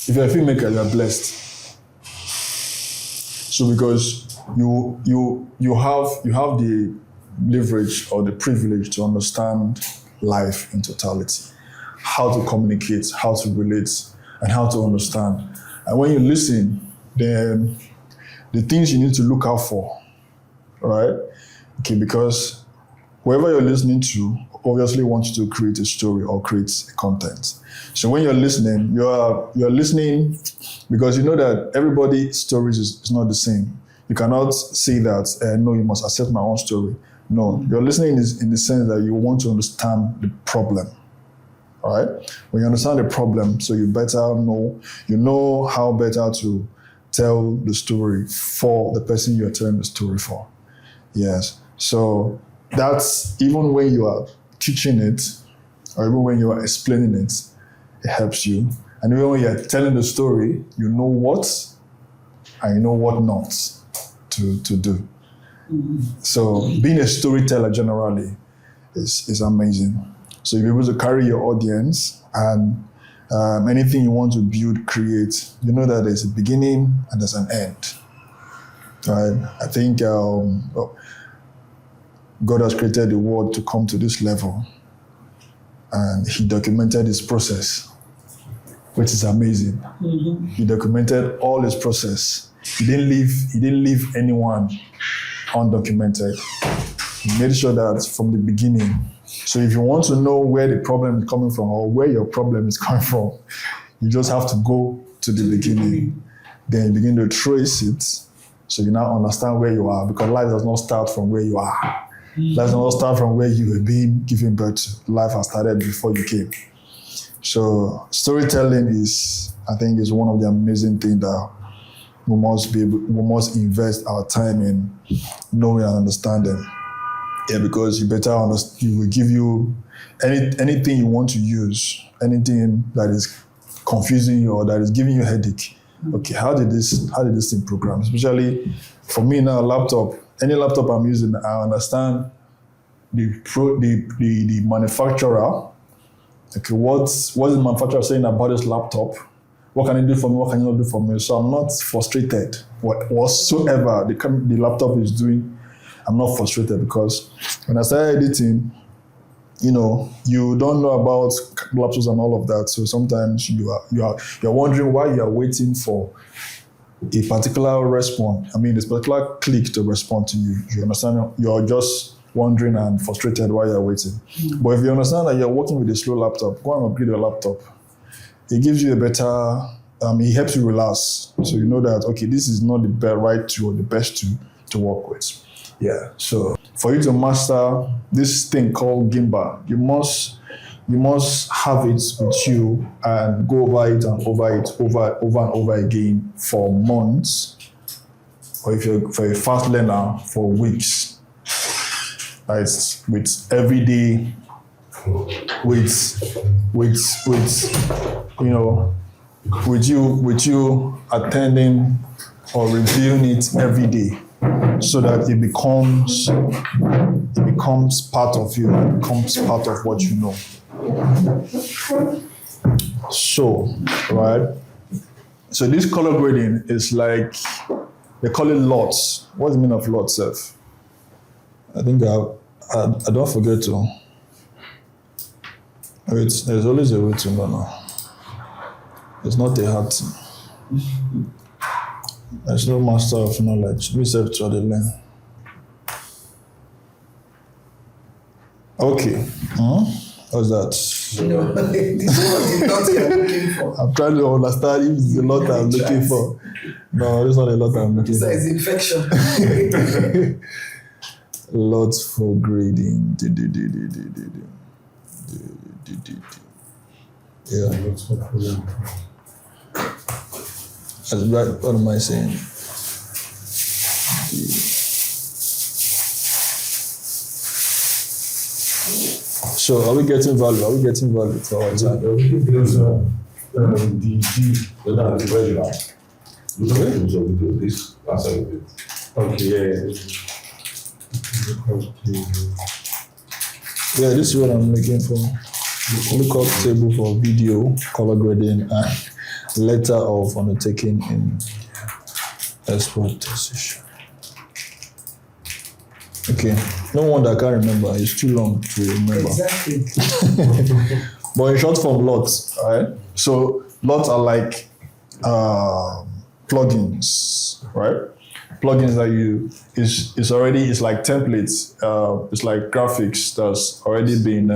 If you're a filmmaker, you are blessed. So because you have the leverage or the privilege to understand life in totality, how to communicate, how to relate, and how to understand. And when you listen, then the things you need to look out for, right? Okay, because whoever you're listening to obviously wants to create a story or create content. So when you're listening, you're listening because you know that everybody's stories is not the same. You cannot say that, no, you must accept my own story. No, you're listening is in the sense that you want to understand the problem. All right? When you understand the problem, so you know how better to tell the story for the person you're telling the story for. Yes. So that's even when you are teaching it, or even when you are explaining it, it helps you. And even when you're telling the story, you know what and you know what not to do. Mm-hmm. So being a storyteller generally is amazing. So you're able to carry your audience and anything you want to build, create, you know that there's a beginning and there's an end. Right? I think God has created the world to come to this level, and he documented his process, which is amazing. Mm-hmm. He documented all his process. He didn't leave anyone undocumented. He made sure that from the beginning. So if you want to know where the problem is coming from or where your problem is coming from, you just have to go to the beginning. Then you begin to trace it, so you now understand where you are, because life does not start from where you are. Mm-hmm. Life does not start from where you were being given birth to. Life has started before you came. So storytelling is one of the amazing things that we must invest our time in knowing and understanding. Yeah, because you better understand. It will give you anything you want to use, anything that is confusing you or that is giving you a headache. Okay, how did this thing program? Especially for me now, any laptop I'm using, I understand the manufacturer. Okay, what's the manufacturer saying about this laptop? What can it do for me? What can it not do for me? So I'm not frustrated. Whatsoever the laptop is doing, I'm not frustrated, because when I started editing, you don't know about laptops and all of that. So sometimes you're wondering why you are waiting for a particular response. This particular click to respond to you. You understand? You're just wondering and frustrated while you're waiting. Mm-hmm. But if you understand that you're working with a slow laptop, go and upgrade your laptop. It gives you a better, it helps you relax. So you know that, okay, this is not the right tool or the best tool to work with. Yeah, so for you to master this thing called Gimba, you must have it with you and go over it and over and over again for months, or if you're for a fast learner, for weeks. Right? With every day, with you attending or reviewing it every day, so that it becomes part of you, it becomes part of what you know. So, right? So this color grading is like, they call it LOTS. What's the meaning of LOTS, Seth? I think I don't forget to. There's always a way to know now. It's not a hard thing. There's no master of knowledge. We have to learn. Okay. What's that? No, this is what you thought you're looking for. I'm trying to understand if it's a lot I'm looking for. No, it's not a lot I'm looking for. Besides infection. Lots for grading. Yeah. Lots for program. That's right. What am I saying? So, are we getting value? Are we getting value for our time? There's the regular. This answer it. Okay, yeah. Yeah, this is what I'm looking for. Look up table for video, color grading, letter of undertaking in export decision. Okay, no wonder I can't remember. It's too long to remember. Exactly. But in short form, lots, right? So lots are like plugins, right? Plugins that it's like templates. It's like graphics that's already been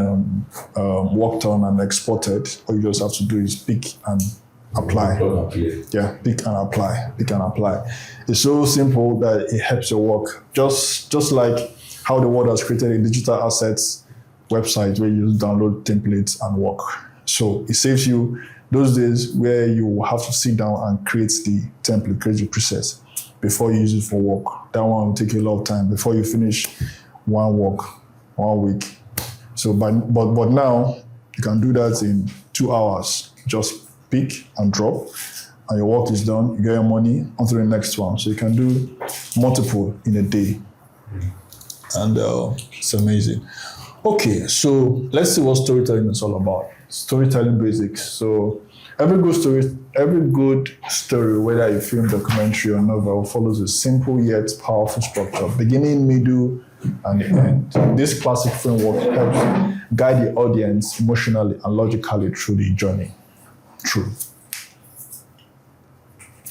worked on and exported. All you just have to do is pick and apply. Yeah, pick and apply. Pick and apply. It's so simple that it helps your work. Just like how the world has created a digital assets website where you download templates and work. So it saves you those days where you have to sit down and create the template, create the preset before you use it for work. That one will take you a lot of time before you finish one week. So but now you can do that in 2 hours. Just pick and drop, and your work is done. You get your money onto the next one. So you can do multiple in a day. And it's amazing. Okay, so let's see what storytelling is all about. Storytelling basics. So every good story, whether a film, documentary, or novel, follows a simple yet powerful structure, beginning, middle, and the end. This classic framework helps guide the audience emotionally and logically through the journey. True.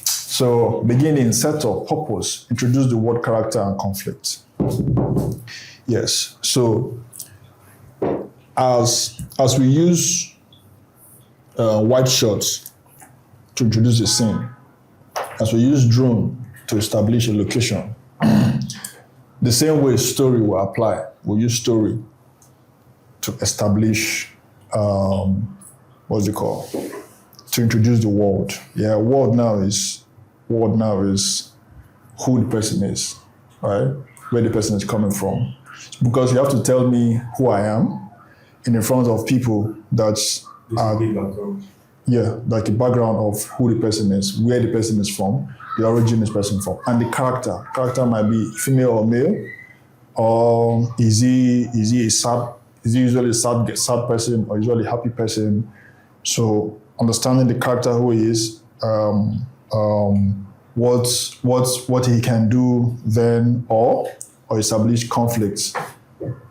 So beginning, setup, purpose, introduce the word, character, and conflict. Yes. So as we use white shots to introduce a scene, as we use drone to establish a location, the same way story will apply. We'll use story to establish to introduce the world. Yeah, world now is who the person is, right? Where the person is coming from. Because you have to tell me who I am in front of people that's like a background of who the person is, where the person is from, the origin is person from, and the character. Character might be female or male, or is he usually a sad person or usually a happy person? So understanding the character, who he is, what he can do then, or establish conflicts,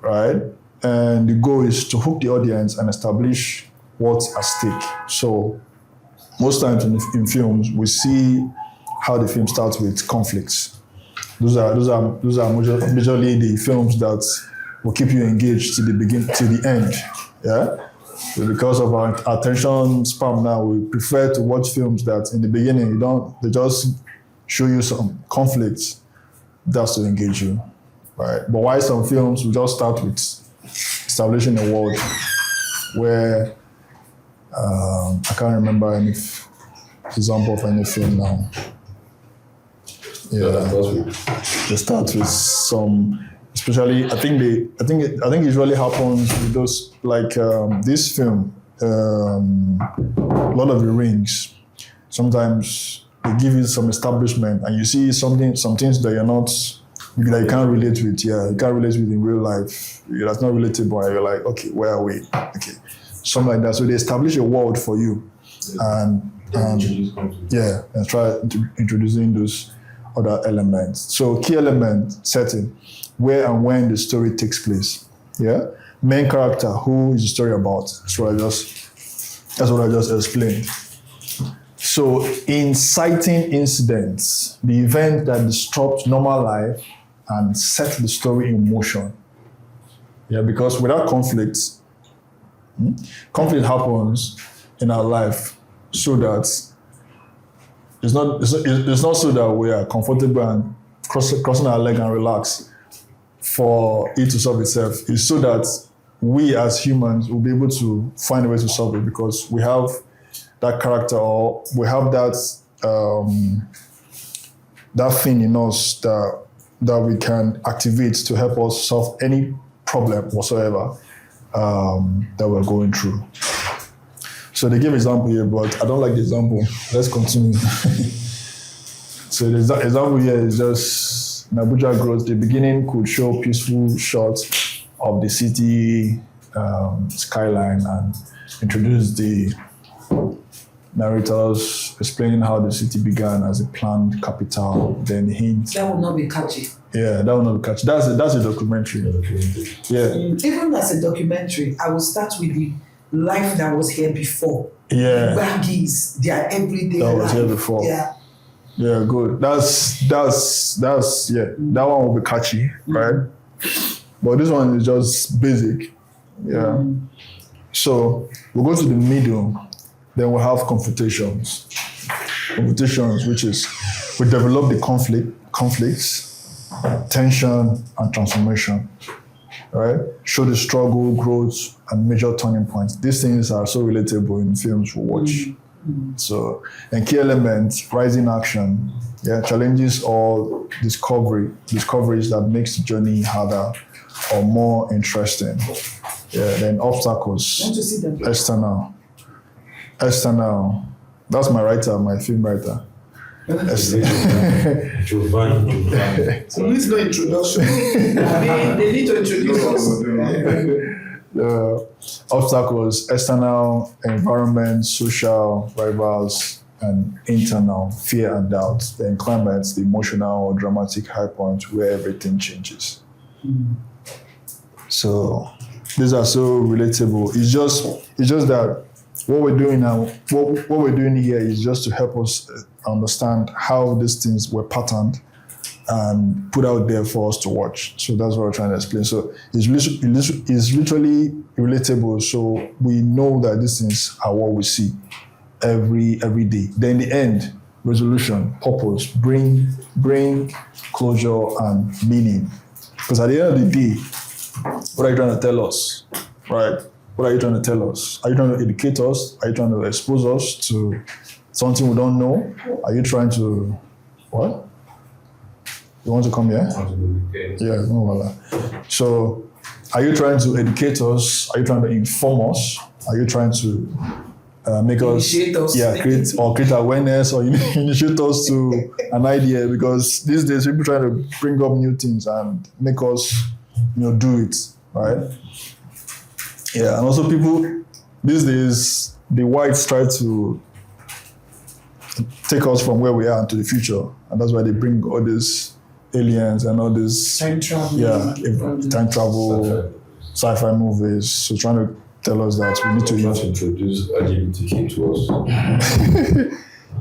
right? And the goal is to hook the audience and establish what's at stake. So most times in films, we see how the film starts with conflicts. Those are majorly the films that will keep you engaged to the end. Yeah. So because of our attention span now, we prefer to watch films that in the beginning they just show you some conflicts just to engage you, right? But why some films will just start with establishing a world where I can't remember any example of any film now. Yeah, they start with some. Especially, I think it usually happens with those like this film, Lord of the Rings. Sometimes they give you some establishment, and you see some things that you can't relate with. Yeah, you can't relate with in real life. That's not relatable. And you're like, okay, where are we? Okay, something like that. So they establish a world for you, and try introducing those other elements. So key element setting. Where and when the story takes place. Yeah? Main character, who is the story about? That's what I just explained. So inciting incidents, the event that disrupts normal life and sets the story in motion. Yeah, because without conflict happens in our life so that it's not so that we are comfortable and crossing our leg and relax for it to solve itself. It's so that we as humans will be able to find a way to solve it because we have that character, or we have that thing in us that we can activate to help us solve any problem whatsoever that we're going through. So they give example here, but I don't like the example. Let's continue. So the example here is just in Abuja growth. The beginning could show peaceful shots of the city skyline and introduce the narrators explaining how the city began as a planned capital, then hints. That would not be catchy. Yeah, that will not be catchy. That's a documentary. Yeah. Even as a documentary, I will start with the life that was here before. Yeah. Baggies, their everyday That life. was here before. Yeah. Yeah, good. That's yeah. That one will be catchy, right? But this one is just basic. Yeah. So we'll go to the middle, then we'll have confrontations. Confrontations, which is we develop the conflicts, tension, and transformation. Right? Show the struggle, growth, and major turning points. These things are so relatable in films we watch. So, and key elements, rising action, yeah, challenges or discoveries that makes the journey harder or more interesting. Yeah, then obstacles, Want to see them? external. That's my writer, my film writer. Giovanni. So please no introduction. They need to introduce us. Obstacles, external environment, social rivals, and internal fear and doubt. Then climates, the emotional or dramatic high point where everything changes. So these are so relatable. It's just that what we're doing now, what we're doing here is just to help us understand how these things were patterned and put out there for us to watch. So that's what we're trying to explain. So it's literally relatable. So we know that these things are what we see every day. Then in the end, resolution, purpose, bring closure and meaning. Because at the end of the day, what are you trying to tell us, right? What are you trying to tell us? Are you trying to educate us? Are you trying to expose us to something we don't know? Are you trying to, what? You want to come here? Yeah, no, voila. So, are you trying to educate us? Are you trying to inform us? Are you trying to make Initiate us. create awareness or initiate us to an idea? Because these days people trying to bring up new things and make us, do it, right? Yeah, and also people these days the whites try to take us from where we are into the future, and that's why they bring all these aliens and all this Time travel. time travel, sci-fi movies. So trying to tell us that we need to introduce LGBTQ to us.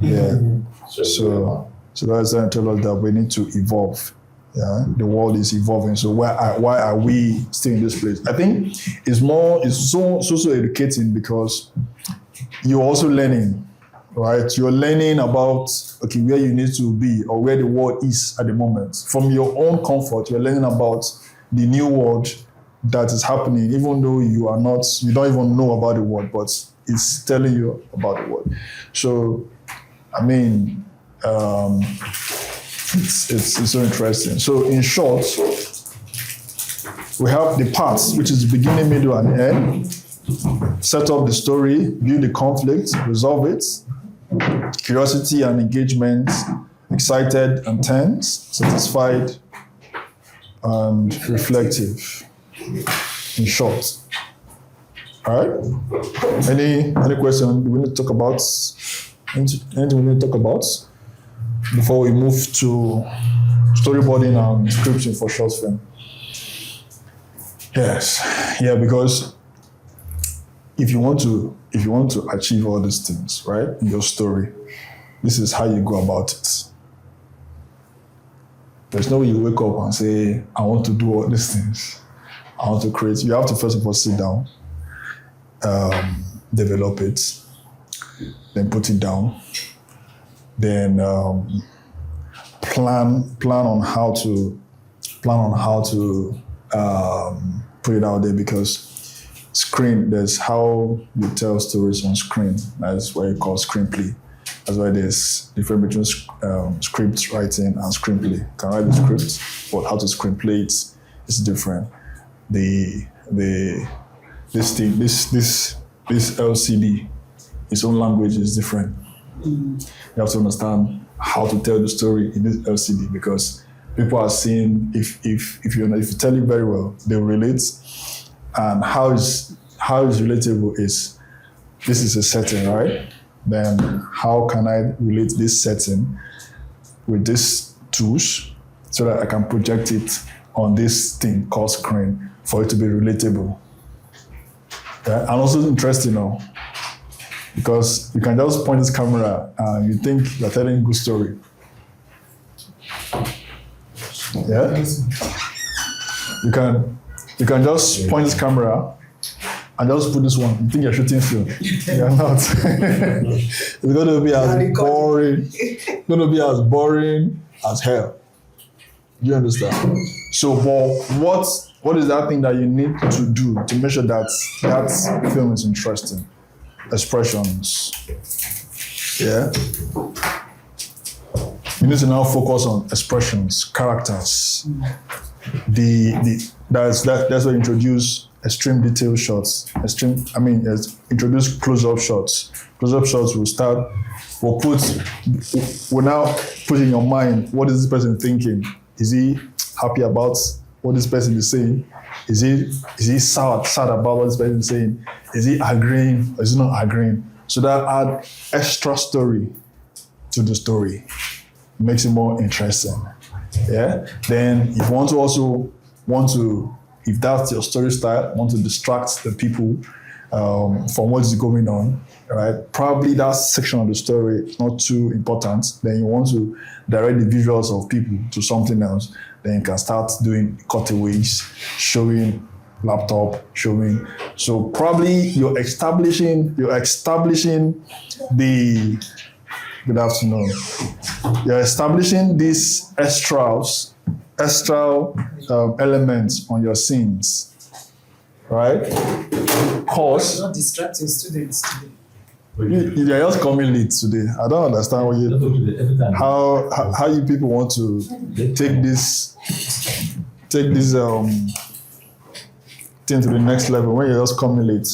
yeah. So that's trying to tell us that we need to evolve. Yeah, the world is evolving. So why are we still in this place? I think it's so educating because you're also learning. Right, you're learning about where you need to be or where the world is at the moment. From your own comfort, you're learning about the new world that is happening, even though you don't even know about the world, but it's telling you about the world. So, I mean, it's so interesting. So, in short, we have the parts, which is the beginning, middle, and end. Set up the story, view the conflict, resolve it. Curiosity and engagement, excited and tense, satisfied and reflective. In short. All right? Any question we need to talk about? Anything we need to talk about before we move to storyboarding and scripting for short film? Yes. Yeah, because if you want to achieve all these things, right, in your story, this is how you go about it. There's no way you wake up and say, I want to do all these things. I want to create. You have to first of all sit down, develop it, then put it down, then plan on how to put it out there, because screen, there's how you tell stories on screen. That's what you call screenplay. That's why there's difference between script writing and screenplay. You can write the script, but how to screenplay it is different. This LCD, its own language is different. You have to understand how to tell the story in this LCD, because people are seeing, if you tell it very well, they will relate. And how is relatable is, this is a setting, right? then how can I relate this setting with these tools so that I can project it on this thing called screen for it to be relatable. Yeah? And also interesting now, because you can just point this camera and you think you're telling a good story. Yeah? You can just point this camera and just put this one. You think you're shooting film. You're not. It's going to be as boring. It's going to be as boring as hell. Do you understand? So, but what is that thing that you need to do to make sure that that film is interesting? Expressions. Yeah. You need to now focus on expressions, characters. That's where you introduce extreme detail shots. Introduce close-up shots. Close-up shots will now put in your mind, what is this person thinking? Is he happy about what this person is saying? Is he sad about what this person is saying? Is he agreeing or is he not agreeing? So that add extra story to the story. Makes it more interesting. Yeah. Then if you if that's your story style, want to distract the people from what is going on, right? Probably that section of the story is not too important. Then you want to direct the visuals of people to something else. Then you can start doing cutaways, showing laptop, showing. So probably you're establishing the. Good afternoon. You're establishing these extra elements on your scenes, right? Cause Not distract your students today. you're just coming late today. I don't understand how you people want to take this thing to the next level when you're just coming late.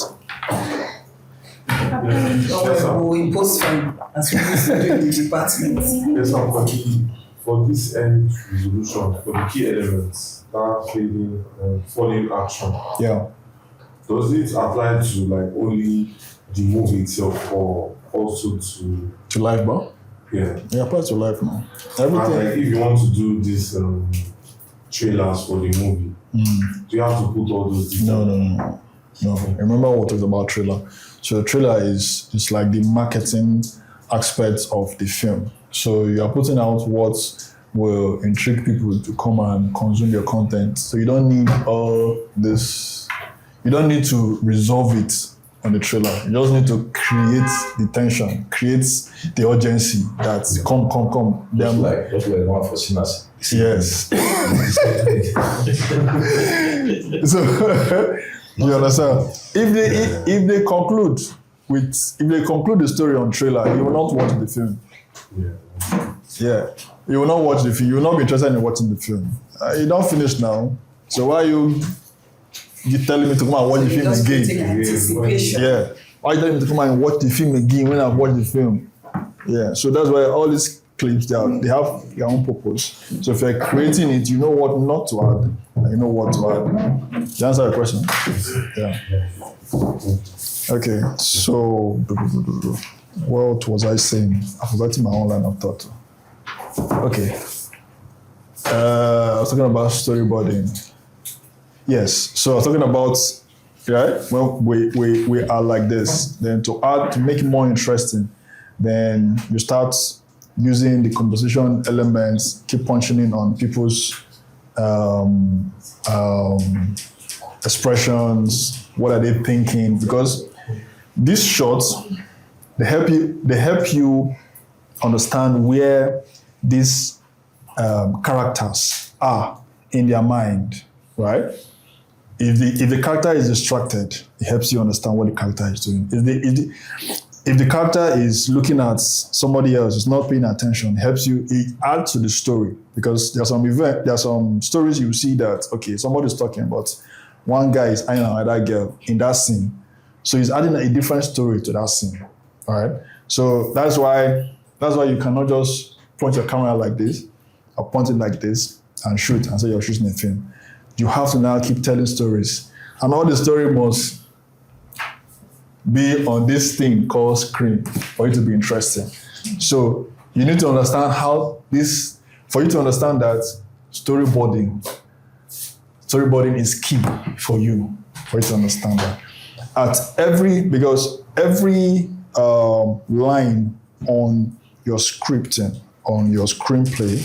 We'll impose fine as we used to do in the department. Yes, for this end resolution, for the key elements, that fading and falling action, Yeah. does it apply to like only the movie itself or also to To life, bro? yeah? Yeah, apply to life now. And like Everything. if you want to do this trailers for the movie, do you have to put all those details? No. Remember what was about trailer. So the trailer is like the marketing aspect of the film. So you are putting out what will intrigue people to come and consume your content. So you don't need all this. You don't need to resolve it on the trailer. You just need to create the tension, create the urgency that come. Just like one for sinners. Yes. So you understand? If they conclude the story on trailer, you will not watch the film. Yeah. You will not watch the film. You will not be interested in watching the film. You don't finish now. So why you telling me to come and watch the film Just putting again? anticipation. Yeah. Why you telling me to come and watch the film again when I've watched the film? Yeah. So that's why all these clips they have their own purpose. So if you're creating it, you know what not to add, and you know what to add. Did you answer your question? Yeah. Okay. So what was I saying? I've forgotten my own line of thought. Okay. I was talking about storyboarding. Yes. So I was talking about well we are like this. Then to make it more interesting, then you start using the conversation elements, keep punching in on people's expressions, what are they thinking? Because these shots, they help you understand where these characters are in their mind, right? If the character is distracted, it helps you understand what the character is doing. If the character is looking at somebody else, is not paying attention, it adds to the story. Because there are some stories you see that, okay, somebody's talking, but one guy is eyeing on that girl in that scene. So he's adding a different story to that scene. All right. So that's why you cannot just point your camera like this, or point it like this, and shoot and say you're shooting a film. You have to now keep telling stories. And all the story must be on this thing called screen for it to be interesting. So you need to understand for you to understand that storyboarding is key for you to understand that. Because every line on your scripting, on your screenplay,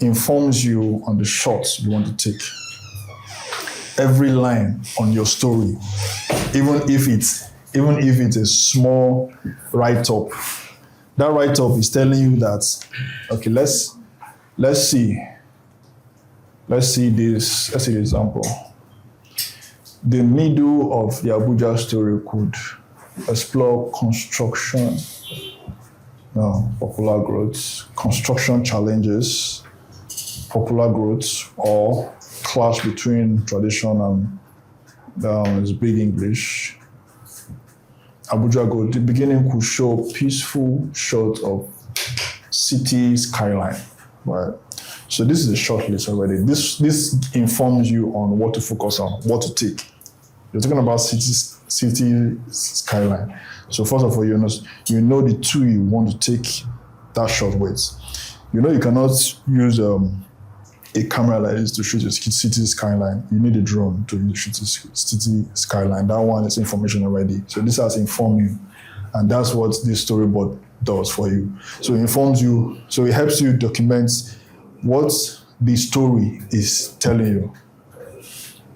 informs you on the shots you want to take. Every line on your story, even if it's a small write-up, that write-up is telling you that, okay, let's see the example. The middle of the Abuja story could explore construction, popular growth, construction challenges, popular growth, or clash between tradition and it's big English. Abuja Growth. The beginning could show peaceful shot of city skyline, right? So this is a short list already. This informs you on what to focus on, what to take. You're talking about city skyline. So first of all, you know the two you want to take that shot with. You know you cannot use a camera like this to shoot a city skyline. You need a drone to shoot a city skyline. That one is information already. So this has informed you. And that's what this storyboard does for you. So it informs you, so it helps you document what the story is telling you.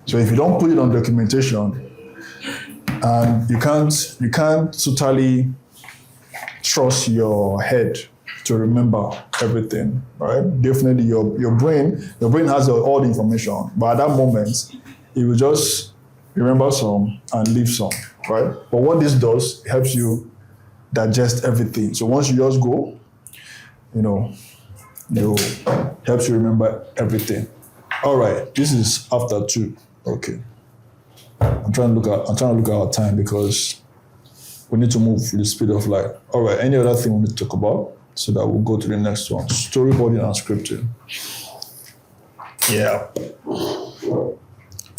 So if you don't put it on documentation, and you can't totally trust your head to remember everything, right? Definitely your brain has all the information, but at that moment, it will just remember some and leave some, right? But what this does, it helps you digest everything. So once you just go, it helps you remember everything. All right, this is after 2. Okay. I'm trying to look at our time because we need to move with the speed of light. All right, any other thing we need to talk about? So that we'll go to the next one. Storyboarding and scripting. Yeah.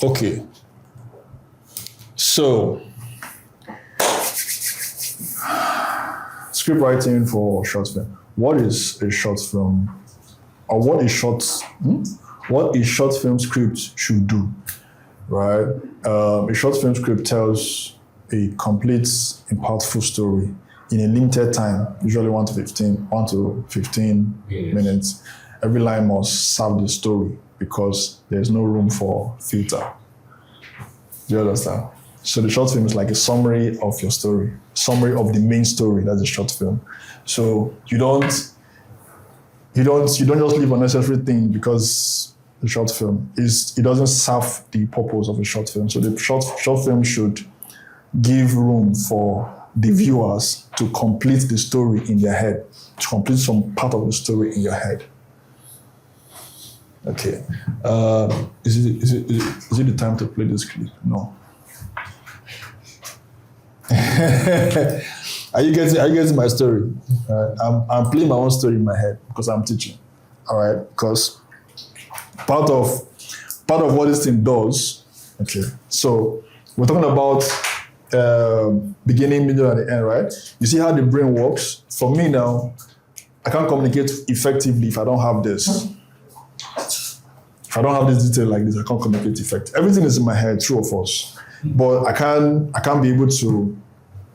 Okay. So, script writing for short film. What is a short film? Or what a short film script should do, right? A short film script tells a complete, impactful story in a limited time, usually 1 to 15 minutes. Every line must serve the story because there's no room for filter. Do you understand? So the short film is like a summary of your story, summary of the main story. That's a short film. So you don't just leave unnecessary thing because the short film it doesn't serve the purpose of a short film. So the short film should give room for the viewers to complete the story in their head, to complete some part of the story in your head. Okay. Is it the time to play this clip? No. Are you getting my story? I'm playing my own story in my head because I'm teaching. All right, because part of what this thing does. Okay, so we're talking about beginning, middle, and the end, right? You see how the brain works? For me now, I can't communicate effectively if I don't have this. If I don't have this detail like this, I can't communicate effectively. Everything is in my head, true or false. But I can't be able to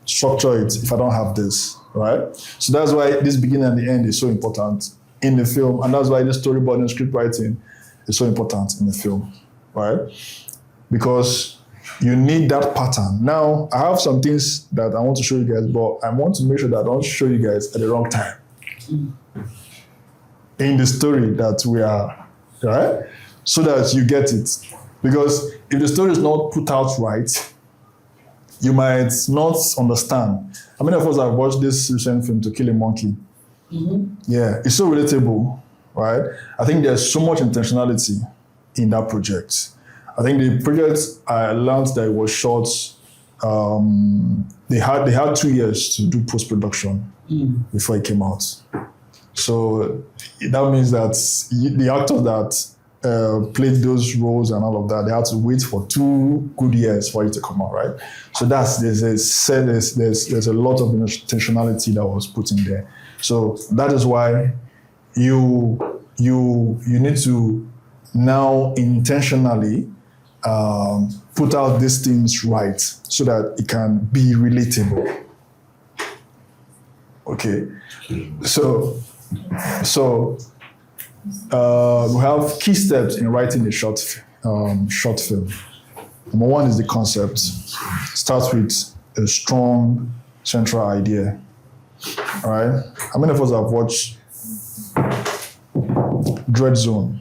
structure it if I don't have this, right? So that's why this beginning and the end is so important in the film, and that's why the storyboard and script writing is so important in the film, right? Because you need that pattern. Now, I have some things that I want to show you guys, but I want to make sure that I don't show you guys at the wrong time in the story that we are, right? So that you get it. Because if the story is not put out right, you might not understand. How many of us have watched this recent film, To Kill a Monkey? Mm-hmm. Yeah, it's so relatable, right? I think there's so much intentionality in that project. I think the project, I learned that it was shot, they had 2 years to do post-production before it came out. So that means that the actors that played those roles and all of that, they had to wait for 2 good years for it to come out, right? So there's a lot of intentionality that was put in there. So that is why you need to now intentionally put out these things right so that it can be relatable. Okay, so we have key steps in writing a short film. Number 1 is the concept. Start with a strong central idea. All right. How many of us have watched Dread Zone?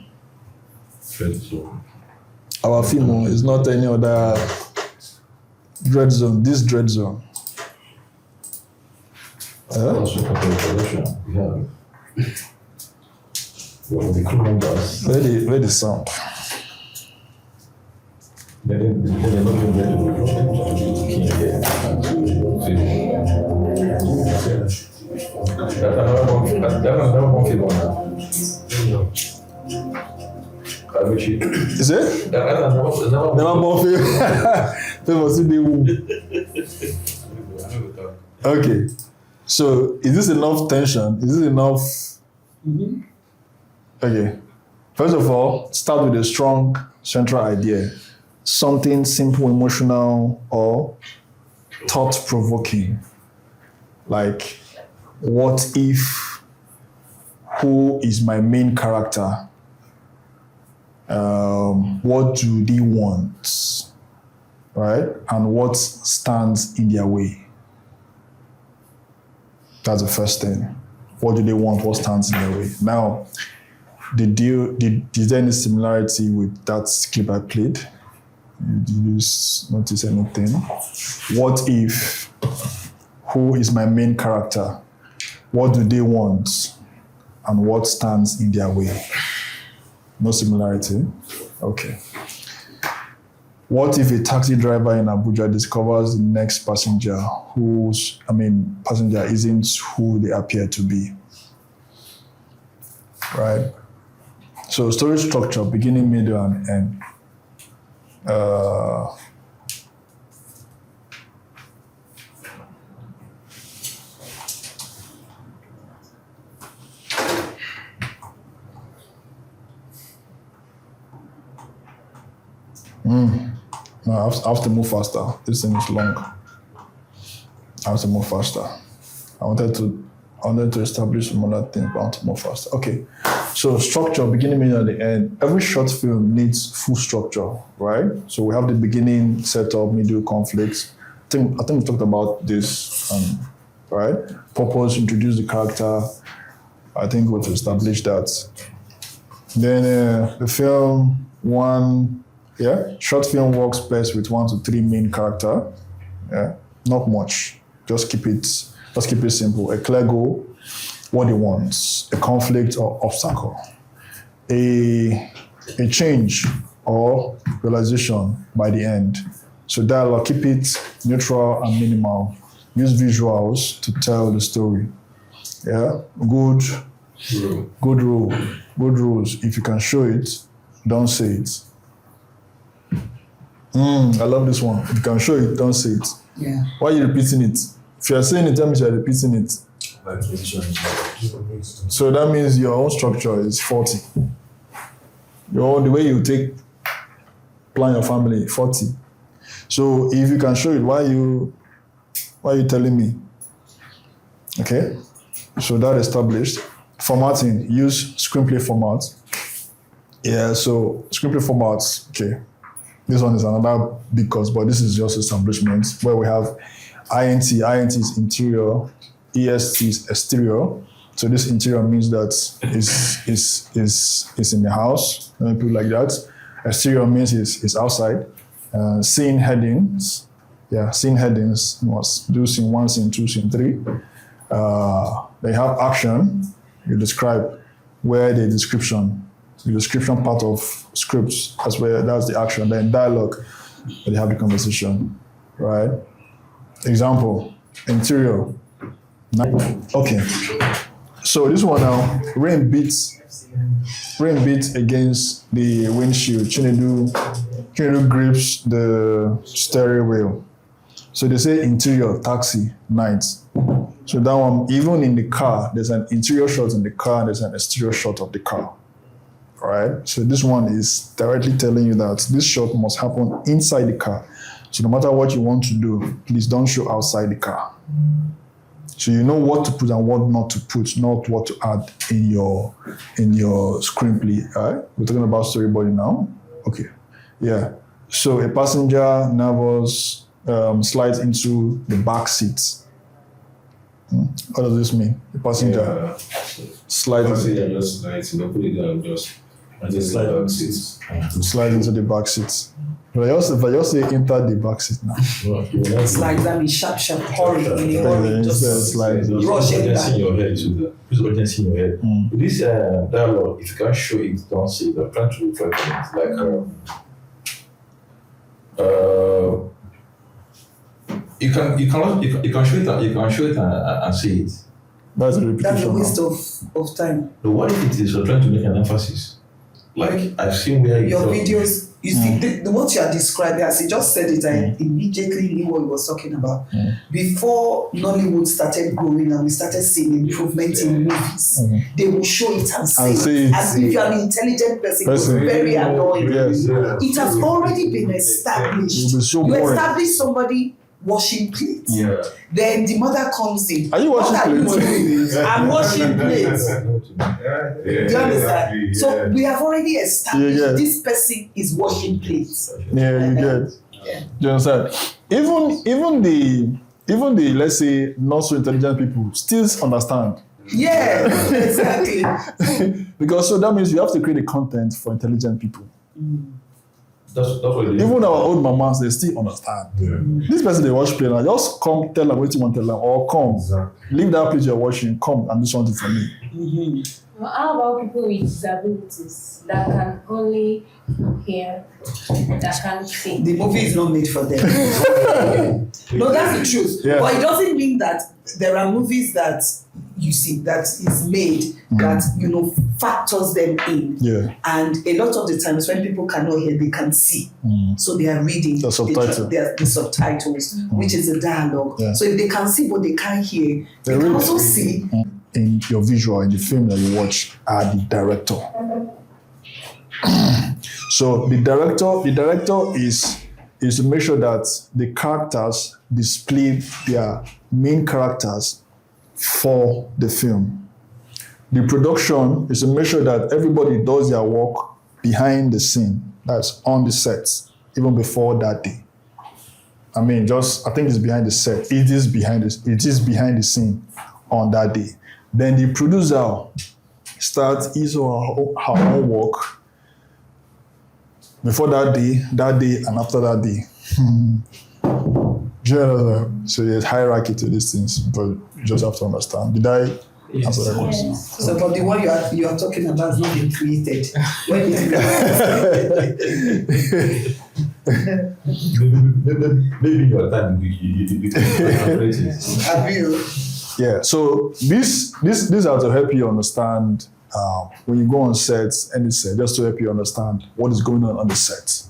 Our film is not any other Dread Zone. This Dread Zone. Where the sound? Is it? Never born film. Okay. So is this enough tension? Is this enough? Mm-hmm. Okay. First of all, start with a strong central idea. Something simple, emotional, or thought-provoking. Like, what if, who is my main character? What do they want? Right? And what stands in their way? That's the first thing. What do they want? What stands in their way? Now, is there any similarity with that clip I played? Did you notice anything? What if, who is my main character? What do they want? And what stands in their way? No similarity? Okay. What if a taxi driver in Abuja discovers the next passenger passenger isn't who they appear to be? Right? So story structure, beginning, middle, and end. No, I have to move faster. This thing is long. I have to move faster. I wanted to establish some other things, but I want to move faster. Okay. So structure, beginning, middle, and the end. Every short film needs full structure, right? So we have the beginning, setup, middle, conflicts. I think we talked about this, right? Purpose, introduce the character. I think we've established that. Then the film, short film works best with 1 to 3 main character. Yeah, not much. Just keep it simple. A clear goal, what he wants, a conflict or obstacle, a change or realization by the end. So dialogue, keep it neutral and minimal. Use visuals to tell the story. Yeah, good rules. If you can show it, don't say it. I love this one. If you can show it, don't say it. Yeah. Why are you repeating it? If you are saying it, tell me you're repeating it. So that means your own structure is faulty. The way you plan your family, faulty. So if you can show it, why are you telling me? Okay? So that established. Formatting, use screenplay format. Yeah, so screenplay formats, okay. This one is another big course, but this is just establishment where we have INT. INT is interior, EST is exterior. So this interior means that is in the house. Let me put it like that. Exterior means is outside. Scene headings. Yeah, scene headings must do scene 1, scene 2, scene 3. They have action. You describe where the description part of scripts, that's the action. Then dialogue, where they have the conversation, right? Example, interior. Okay, so this one now, rain beats Rain beats against the windshield. Chinedu grips the steering wheel. So they say interior, taxi, night. So that one, even in the car, there's an interior shot in the car, there's an exterior shot of the car. Right? So this one is directly telling you that this shot must happen inside the car. So no matter what you want to do, please don't show outside the car. So you know what to put and what not to put, not what to add in your screenplay. All right? We're talking about storyboarding now. Okay. Yeah. So a passenger nervous slides into the back seat. What does this mean? The passenger slides. Passenger just slides, put it down, just Slide into the back seat. But I just say enter the back seat now. Slides, that means sharp, hurry, in a hurry, just slide. rush it Urgency back. in your head to the urgency in your head. This dialogue, if you can't show it, don't say it. I'm trying to reflect on it. You can show it and say it. That's a That's a repetition. waste of time. But what if it is you're trying to make an emphasis? Like I've seen where Your videos, you see, what you are describing, as he just said it, I immediately knew what he was talking about. Before Nollywood started growing and we started seeing improvement in movies, they will show it and say it. As if you're an intelligent person, it's very annoying. Yes. It has already been established. It will be so You boring. establish somebody washing plates. Yeah. Then the mother comes in. Are you washing What are you plates? doing? I'm washing plates. Do you understand? So we have already established this person is washing plates. Yeah, you get. Do you understand? Even the let's say not so intelligent people still understand. Yeah, exactly. Because so that means you have to create a content for intelligent people. That's what it is. Even our old mamas, they still understand. This person they watch play now, just come tell them what you want to tell them, or come, leave that place you're watching, come and do something for me. Well, how about people with disabilities that can only hear, that can't see? The movie is not made for them. No, that's the truth. Yeah. But it doesn't mean that there are movies that you see that is made that factors them in. Yeah. And a lot of the times when people cannot hear, they can see. So they are reading The subtitle. the subtitles, which is the dialogue. Yeah. So if they can see but they can't hear, they can read. also see. In your visual, in the film that you watch, are the director. So the director is to make sure that the characters display their main characters for the film. The production is to make sure that everybody does their work behind the scene, that's on the set, even before that day. I think it's behind the set. It is behind the scene on that day. Then the producer starts his or her own work before that day, and after that day. So there's hierarchy to these things, but you just have to understand. Did I answer that question? So, but the one you are talking about has not been created. When Maybe your time you can calculate it. Yeah, so this are to help you understand when you go on sets, any set, just to help you understand what is going on the set.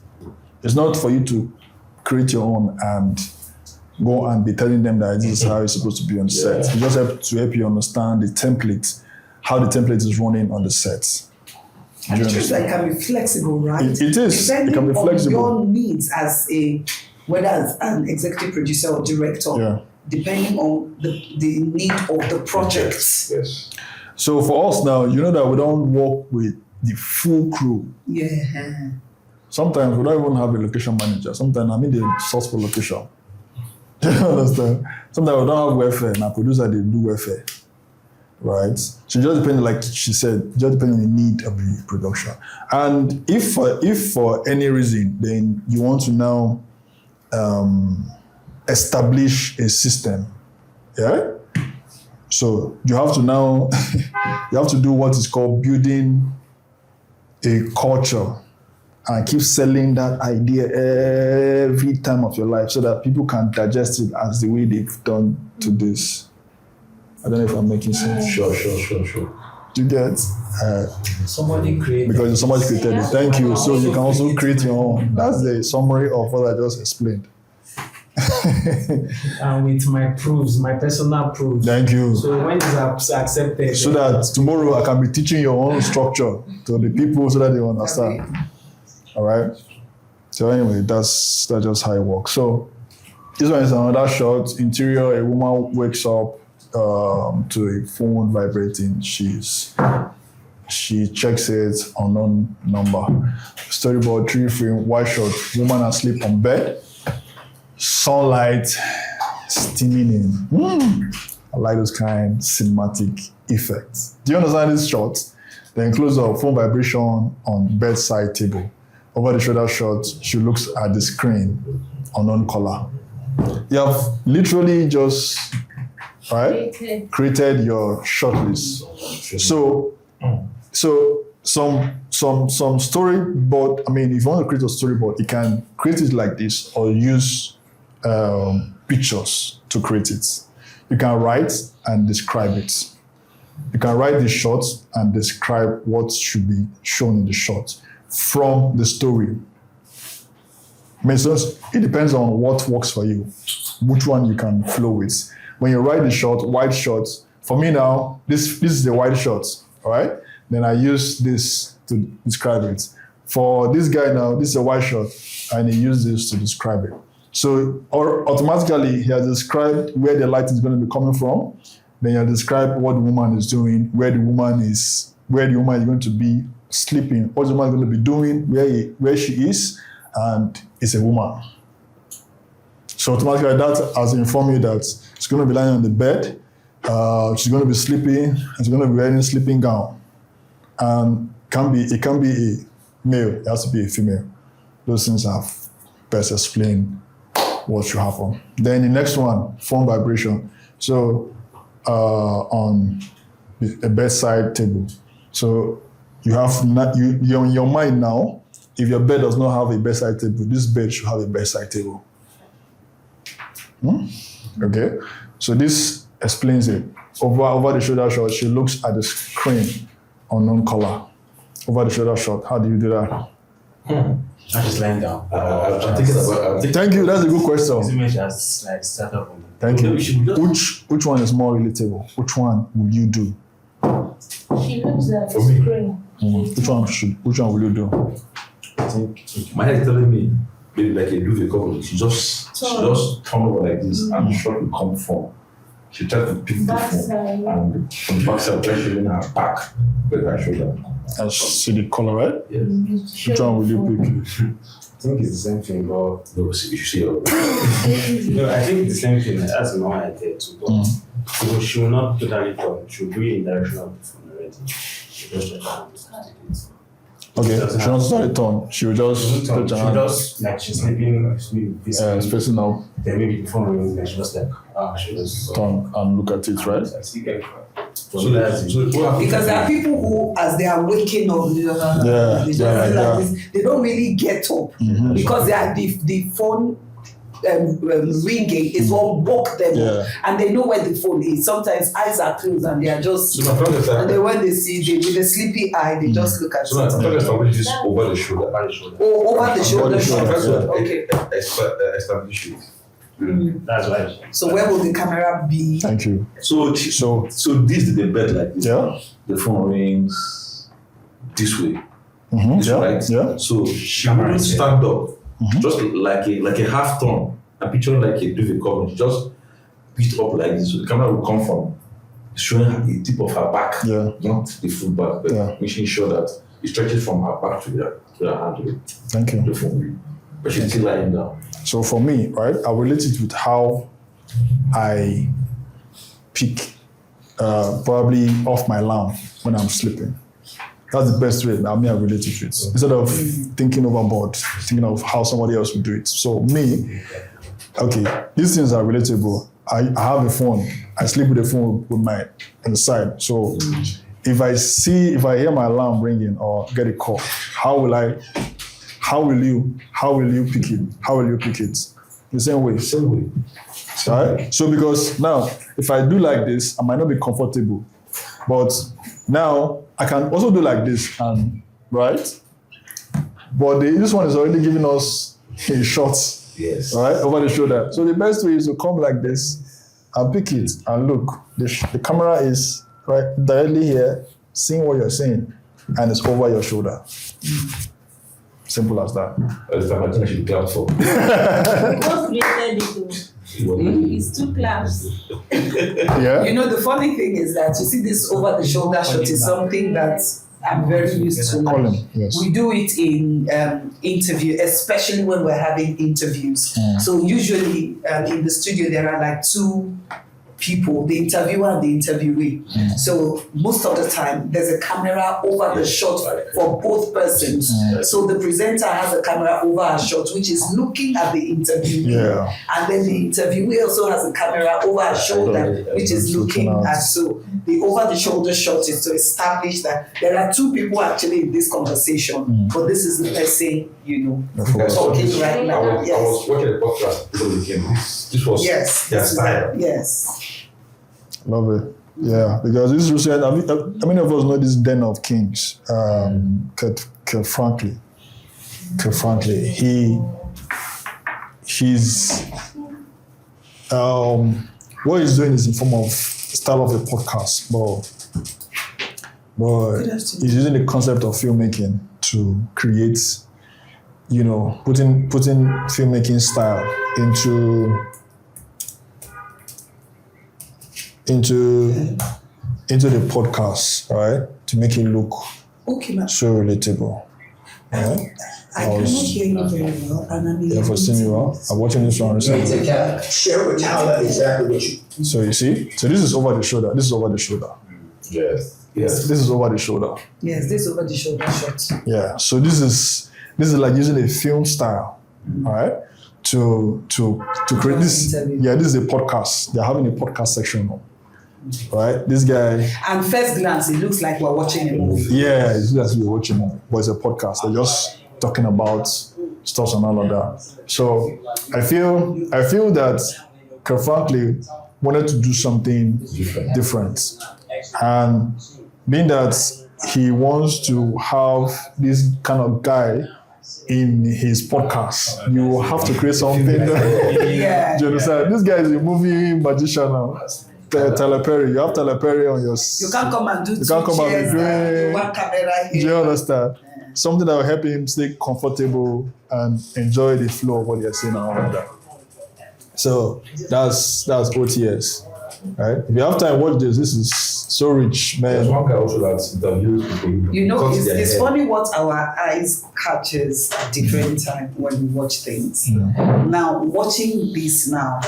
It's not for you to create your own and go and be telling them that this is how it's supposed to be on the set. It just help you understand the template, how the template is running on the set. And it's just like can be flexible, right? It is. Depending It can be flexible. on your needs whether as an executive producer or director, depending on the need of the project. Yes. So for us now, you know that we don't work with the full crew. Yeah. Sometimes we don't even have a location manager. Sometimes I'm in the source for location. Do you understand? Sometimes we don't have welfare. Now producer, they do welfare. Right? So it just depends, like she said, just depends on the need of the production. And if for any reason, then you want to now establish a system, yeah? So you have to now, you have to do what is called building a culture and keep selling that idea every time of your life so that people can digest it as the way they've done to this. I don't know if I'm making sense. Sure. Do you get? Somebody created. Because somebody created it. Thank you. So you can also create your own. That's the summary of what I just explained. And with my proofs, my personal proofs. Thank you. So when it's accepted, So that tomorrow I can be teaching your own structure to the people so that they understand. All right. So anyway, that's just how it works. So this one is another shot. Interior: a woman wakes up to a phone vibrating. She checks it, unknown number. Storyboard: 3 frame, white shot, woman asleep on bed. Sunlight steaming in. I like those kind cinematic effects. Do you understand this shot? Then close up, phone vibration on bedside table. Over the shoulder shot, she looks at the screen, unknown color. You have literally just created your shortlist. So some storyboard. I mean, if you want to create a storyboard, you can create it like this, or use pictures to create it. You can write and describe it. You can write the shot and describe what should be shown in the shot from the story. I mean, so it depends on what works for you, which one you can flow with. When you write the shot, white shot, for me now, this is the white shot, all right? Then I use this to describe it. For this guy now, this is a white shot, and he used this to describe it. So automatically, he has described where the light is going to be coming from. Then you describe what the woman is doing, where the woman is going to be sleeping, what the woman is going to be doing, where she is, and it's a woman. So automatically that has informed you that she's going to be lying on the bed, she's going to be sleeping, and she's going to be wearing a sleeping gown. And it can be a male, it has to be a female. Those things have best explained what should happen. Then the next one, phone vibration. So on a bedside table. So you're in your mind now, if your bed does not have a bedside table, this bed should have a bedside table. Okay? So this explains it. Over the shoulder shot, she looks at the screen, unknown color. Over the shoulder shot, how do you do that? I'm just lying down. I'm thinking about. Thank you, that's a good question. This image has like started up. Thank you. Which one is more relatable? Which one will you do? She looks at the For me. screen. Which one will you do? I think my head is telling me maybe like a duvet couple. She just turn over like this, and the shot will come from. She tried to pick the phone, and from the backside, try to her back, but I shoulder. I see the color, right? Yes. Which one will you pick? I think it's the same thing, but No, you see. no, I think it's the same thing. That's my idea too. But so she will not totally turn. She will be in direction of the phone already. She just Okay, she wants to start a turn. She will just She touch her hand. just like she's sleeping, It's facing out, then maybe the phone rings and she just like she just turn and look at it, right? So that's it. Because there are people who, as they are waking up, they just like that. this, they don't really get up because they are the phone ringing is what woke them up, and they know where the phone is. Sometimes eyes are closed and they are just, So my friend is and then when they see with a sleepy eye, they just look at So my it. friend is somebody just over the shoulder. Oh, over the shoulder. Okay. Establish it. That's right. So where will the camera be? Thank you. So this is the bed like this. Yeah. The phone rings this way. This Yeah. right. Yeah. So she will stand up, just like a half turn. I picture like a duvet cover. She just picked up like this. So the camera will come from showing her the tip of her back, not the full back, but making sure that it stretches from her back to her hand. Thank you. The phone. But she's still lying down. So for me, right, I relate it with how I pick probably off my lamp when I'm sleeping. That's the best way. I relate it with. Instead of thinking overboard, thinking of how somebody else would do it. So me, okay, these things are relatable. I have a phone. I sleep with a phone with my on the side. So if I hear my alarm ringing or get a call, how will you pick it? How will you pick it? The same way. Right? So because now, if I do like this, I might not be comfortable. But Now I can also do like this, and right, but this one is already giving us a shot, Yes. right, over the shoulder. So the best way is to come like this and pick it and look. The camera is right directly here, seeing what you're saying, and it's over your shoulder. Simple as that. That's the I should be for. What created it? It's two claps. Yeah. You know, the funny thing is that you see this over the shoulder shot is something that I'm very used to. Colin, yes. We do it in interview, especially when we're having interviews. So usually in the studio there are like two people, the interviewer and the interviewee. So most of the time there's a camera over the shot for both persons. So the presenter has a camera over her shot, which is looking at the interviewee. Yeah. And then the interviewee also has a camera over her shoulder, which is looking at. So the over the shoulder shot is to establish that there are two people actually in this conversation, but this is the person, talking right I now. was watching a podcast before we came. This was their style. Yes. Love it. Yeah, because this is how many of us know this Den of Kings? Kurt Franklin. He's what he's doing is in form of style of a podcast, but he's using the concept of filmmaking to create, putting filmmaking style into the podcast, right? To make it look so relatable. Yeah? I cannot hear you very well, and I'm You ever seen me well? I'm watching this one recently. Share with how that exactly what you. So you see? So this is over the shoulder. This is over the shoulder. Yes. This is over the shoulder. Yes, this over the shoulder shot. Yeah. So this is like using a film style, all right? To create this. Yeah, this is a podcast. They're having a podcast section, right? This guy. And first glance, it looks like we're watching a movie. Yeah, it's just we're watching it, but it's a podcast. They're just talking about stuff and all of that. So I feel that Kurt Franklin wanted to do something different. And being that he wants to have this kind of guy in his podcast, you have to create something. Yeah. Do you understand? This guy is a movie magician now. Tyler Perry. You have Tyler Perry on your... You can't come and do You can't come and be doing... one camera here. Do you understand? Something that will help him stay comfortable and enjoy the flow of what you're saying and all of that. So that's OTS, right? If you have time, watch this. This is so rich, man. There's one guy also that interviews people. It's funny what our eyes catches at different times when we watch things. Now, watching this now,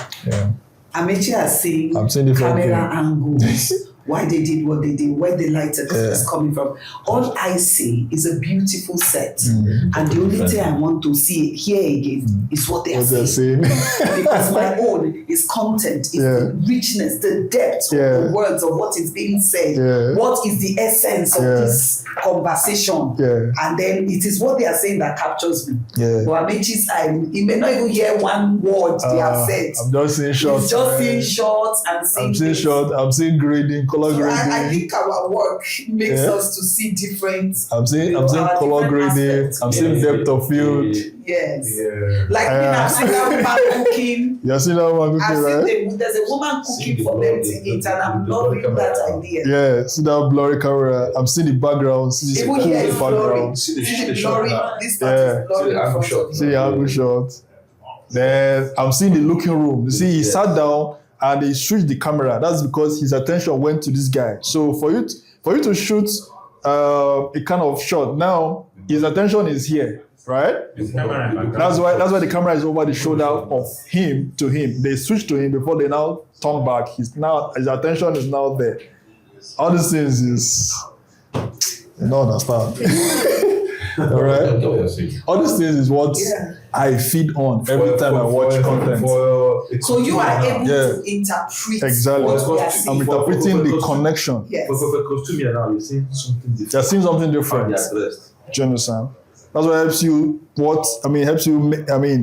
Amechi has seen camera angles, why they did what they did, where the light is coming from. All I see is a beautiful set. And the only thing I want to see here again is what they are saying. Because my own is content, is the richness, the depth of the words of what is being said. What is the essence of this conversation? And then it is what they are saying that captures me. But Amechi's eye, he may not even hear one word they have said. I'm just seeing shots. He's just seeing shots and seeing I'm seeing shots. I'm seeing grading, color grading. I think our work makes us to see different. I'm seeing color grading. I'm seeing depth of field. Yes. Like I've seen that woman cooking. You've seen that woman cooking, right? There's a woman cooking for them to eat, and I'm loving that idea. Yeah, see that blurry camera. I'm seeing the background. See even here is blurry. See the blurry. shot. This part is blurry. See the angle shot. Then I'm seeing the looking room. You see, he sat down and he switched the camera. That's because his attention went to this guy. So for you to shoot a kind of shot, now his attention is here, right? That's why the camera is over the shoulder of him to him. They switch to him before they now turn back. His attention is now there. All these things is you don't understand. All right. All these things is what I feed on every time I watch content. So you are able to interpret. Exactly. I'm interpreting the connection. Yes. For costume now, you're seeing something different. You're seeing something different. Do you understand? That's what helps you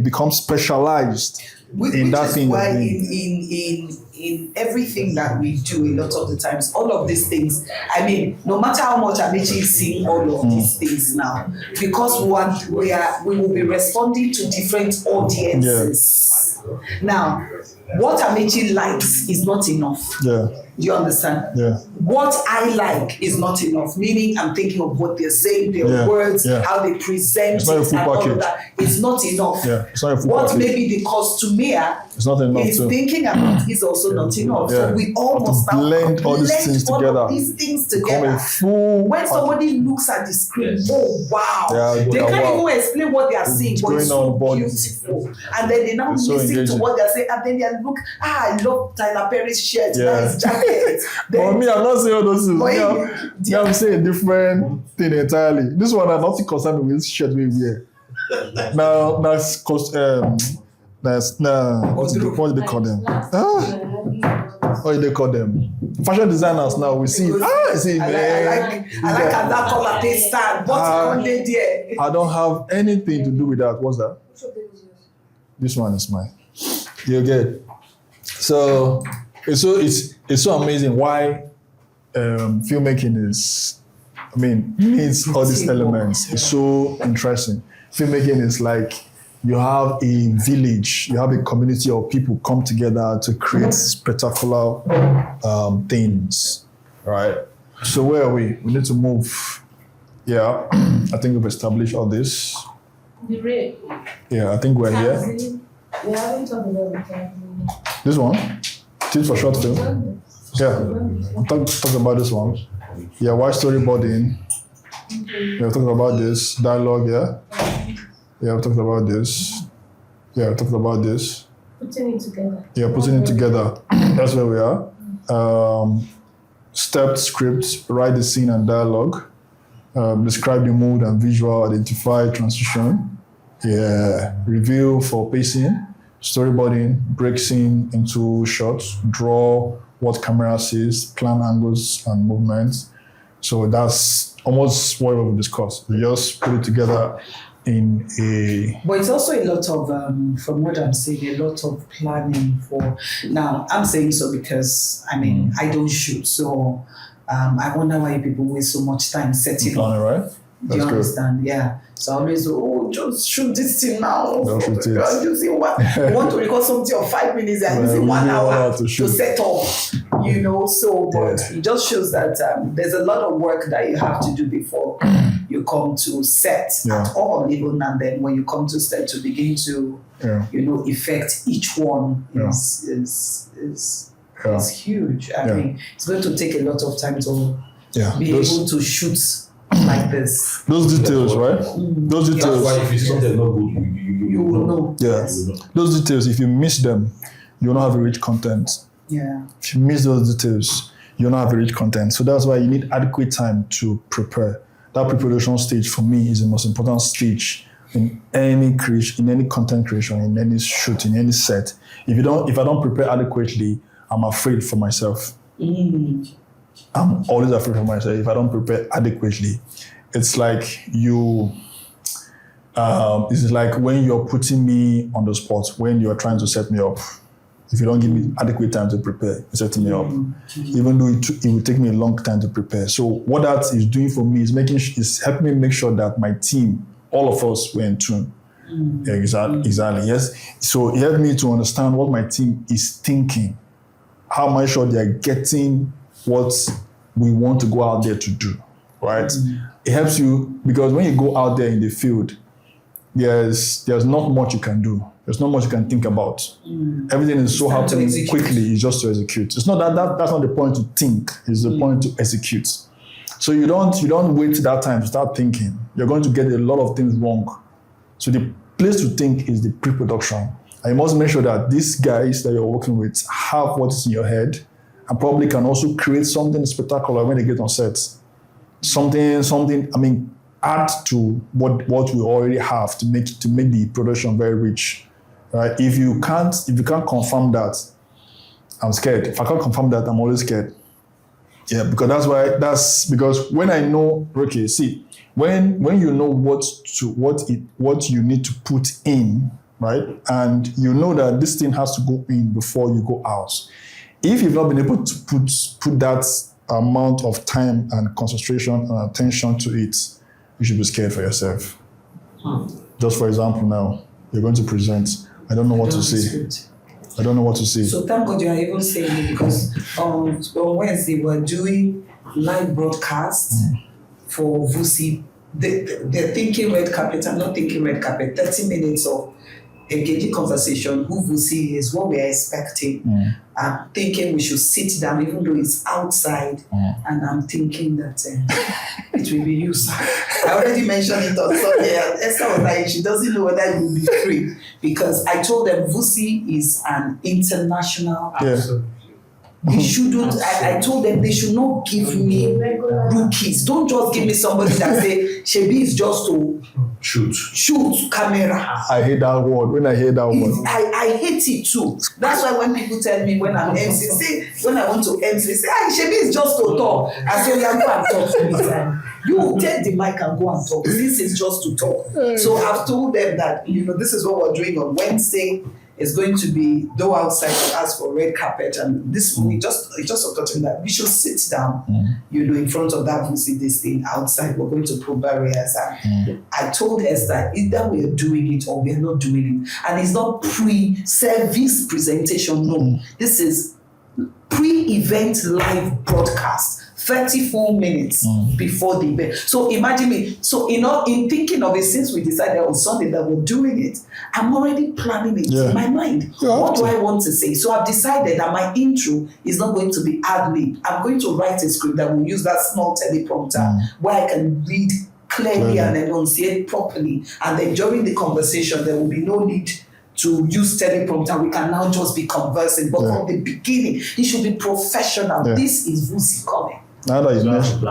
become specialized in that thing. Which is why in everything that we do, a lot of the times, all of these things, I mean, no matter how much Amechi is seeing all of these things now, because we will be responding to different audiences. Now, what Amechi likes is not enough. Yeah. Do you understand? Yeah. What I like is not enough. Meaning, I'm thinking of what they're saying, their words, how they present it, and all of that. It's not enough. Yeah. It's not a full what package. maybe the costumier It's not enough is too. thinking about is also not enough. Yeah. So we all must now blend all these things all together. of these things Become together. a full When package. somebody looks at the screen, oh wow, Yeah, they can't wow. even explain what they are seeing, It's but it's going so on, but beautiful. And then they now it's so listen to engaging. what they're saying, and then they look, I love Tyler Perry's shirt, Yeah. nice jacket. For me, I'm not saying all those things. But Yeah, I'm saying a different thing entirely. This one has nothing concerned with this shirt we wear. Now, that's cost. What do they call them? What do they call them? Fashion designers now. We see. See, I man. like how that color they stand. What's on there? I don't have anything to do with that. What's that? This one is mine. You get. So it's so amazing why filmmaking is. I mean, needs all these elements. It's so interesting. Filmmaking is like you have a village, you have a community of people come together to create spectacular things, right? So where are we? We need to move. Yeah, I think we've established all this. Yeah, I think we're here. We haven't talked about the time. This one, tips for short film. Yeah, talk about this one. Yeah, why storyboarding? Yeah, we're talking about this dialogue. Yeah, we talked about this. Yeah, we talked about this. Putting it together. Yeah, putting it together. That's where we are. Stepped script, write the scene and dialogue. Describe the mood and visual, identify transition. Yeah, review for pacing, storyboarding, break scene into shots, draw what camera sees, plan angles and movements. So that's almost what we've discussed. We just put it together in a... But it's also a lot of, from what I'm saying, a lot of planning for... Now, I'm saying so because, I mean, I don't shoot, so I wonder why people waste so much time setting up. Planning, right? Do you understand? Yeah. So I always go, just shoot this thing now. Don't shoot it. You're using one. You want to record something of 5 minutes and using 1 hour to set up. You know, so but it just shows that there's a lot of work that you have to do before you come to set at all, even, and then when you come to set to begin to you know, effect each one is huge. I mean, it's going to take a lot of time to be able to shoot like this. Those details, right? Those details. That's why if you see something not good, you will know. Yeah. Those details, if you miss them, you will not have a rich content. Yeah. If you miss those details, you'll not have a rich content. So that's why you need adequate time to prepare. That preparation stage for me is the most important stage in any creation, in any content creation, in any shoot, in any set. If I don't prepare adequately, I'm afraid for myself. I'm always afraid for myself if I don't prepare adequately. It's like it's like when you're putting me on the spot, when you're trying to set me up. If you don't give me adequate time to prepare, it's setting me up. Even though it will take me a long time to prepare. So what that is doing for me is helping me make sure that my team, all of us, were in tune. Exactly. Yes. So it helped me to understand what my team is thinking. How am I sure they are getting what we want to go out there to do, right? It helps you because when you go out there in the field, there's not much you can do. There's not much you can think about. Everything is so happening quickly. It's just to execute. It's not that's not the point to think. It's the point to execute. So you don't wait that time to start thinking. You're going to get a lot of things wrong. So the place to think is the pre-production. And you must make sure that these guys that you're working with have what is in your head and probably can also create something spectacular when they get on set. Something. I mean, add to what we already have to make the production very rich. Right? If you can't confirm that, I'm scared. If I can't confirm that, I'm always scared. Yeah, because because when I know, okay, see, when you know what you need to put in, right, and you know that this thing has to go in before you go out, if you've not been able to put that amount of time and concentration and attention to it, you should be scared for yourself. Just for example, now you're going to present. I don't know what to say. I don't know what to say. So thank God you are even saying it, because on Wednesday we're doing live broadcasts for VUSI. They're thinking red carpet. I'm not thinking red carpet. 30 minutes of engaging conversation, who VUSI is, what we are expecting. I'm thinking we should sit down, even though it's outside, and I'm thinking that it will be used. I already mentioned it on Sunday. Esther was like, she doesn't know whether it will be free, because I told them VUSI is an international. They shouldn't. I told them they should not give me rookies. Don't just give me somebody that say Shebi is just to shoot camera. I hate that word. When I hear that word, I hate it too. That's why when people tell me when I'm MC, say when I want to MC, they say, Shebi is just to talk. I say, yeah, go and talk to me. You take the mic and go and talk. This is just to talk. So I've told them that this is what we're doing on Wednesday. It's going to be, though outside we ask for red carpet, and this we just occurred to me that we should sit down, in front of that VUSI this thing outside. We're going to put barriers. And I told Esther, either we are doing it or we are not doing it. And it's not pre-service presentation, no. This is pre-event live broadcast. 34 minutes before the event. So imagine me. So in thinking of it, since we decided on Sunday that we're doing it, I'm already planning it in my mind. What do I want to say? So I've decided that my intro is not going to be ad-lib. I'm going to write a script that will use that small teleprompter where I can read clearly and enunciate properly. And then during the conversation, there will be no need to use teleprompter. We can now just be conversing. But from the beginning, it should be professional. This is VUSI coming. Now that you mentioned,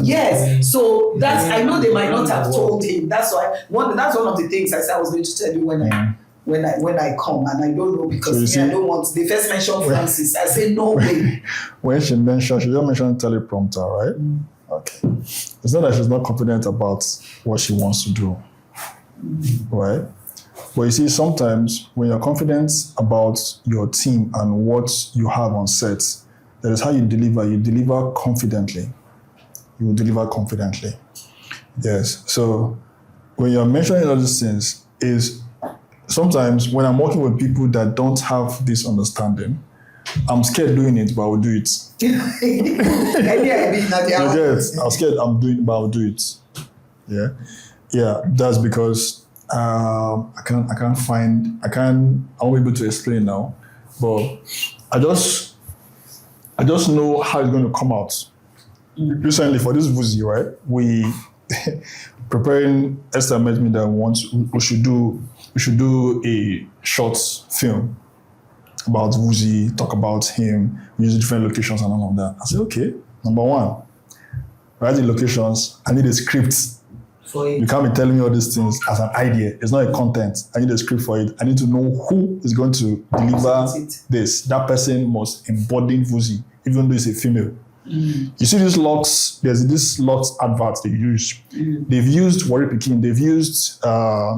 yes, so that's, I know they might not have told him. That's why that's one of the things I said I was going to tell you when I come, and I don't know, because I don't want. They first mentioned Francis. I say no way. When she just mentioned teleprompter, right? Okay, it's not that she's not confident about what she wants to do, right? But you see, sometimes when you're confident about your team and what you have on set, that is how you deliver. You deliver confidently. You will deliver confidently. Yes. So when you're mentioning all these things, is sometimes when I'm working with people that don't have this understanding, I'm scared doing it, but I will do it. I'm scared I'm doing it, but I will do it. Yeah. Yeah. That's because I won't be able to explain now, but I just know how it's going to come out. Recently, for this VUSI, right, we preparing. Esther met me that we should do a short film about VUSI, talk about him, we use different locations and all of that. I said, okay, number one, writing locations, I need a script. You can't be telling me all these things as an idea. It's not a content. I need a script for it. I need to know who is going to deliver this. That person must embody VUSI, even though it's a female. You see these locks, there's this locks adverts they use. They've used Warri Pikin, they've used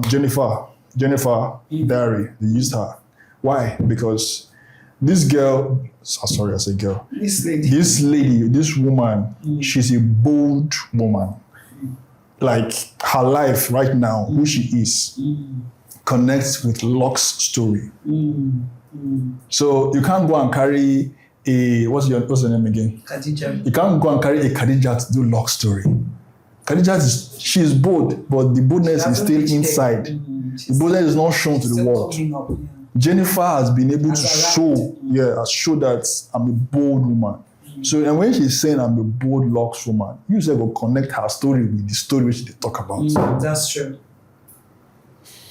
Jennifer Diary, they used her. Why? Because this girl, sorry, I say girl. This lady, this woman, she's a bold woman. Like her life right now, who she is, connects with Locke's story. So you can't go and carry what's the name again? Khadija. You can't go and carry a Khadija to do Locke's story. Khadija she's bold, but the boldness is still inside. The boldness is not shown to the world. Jennifer has been able to show that I'm a bold woman. So, and when she's saying I'm a bold Locke's woman, you say go connect her story with the story which they talk about. That's true.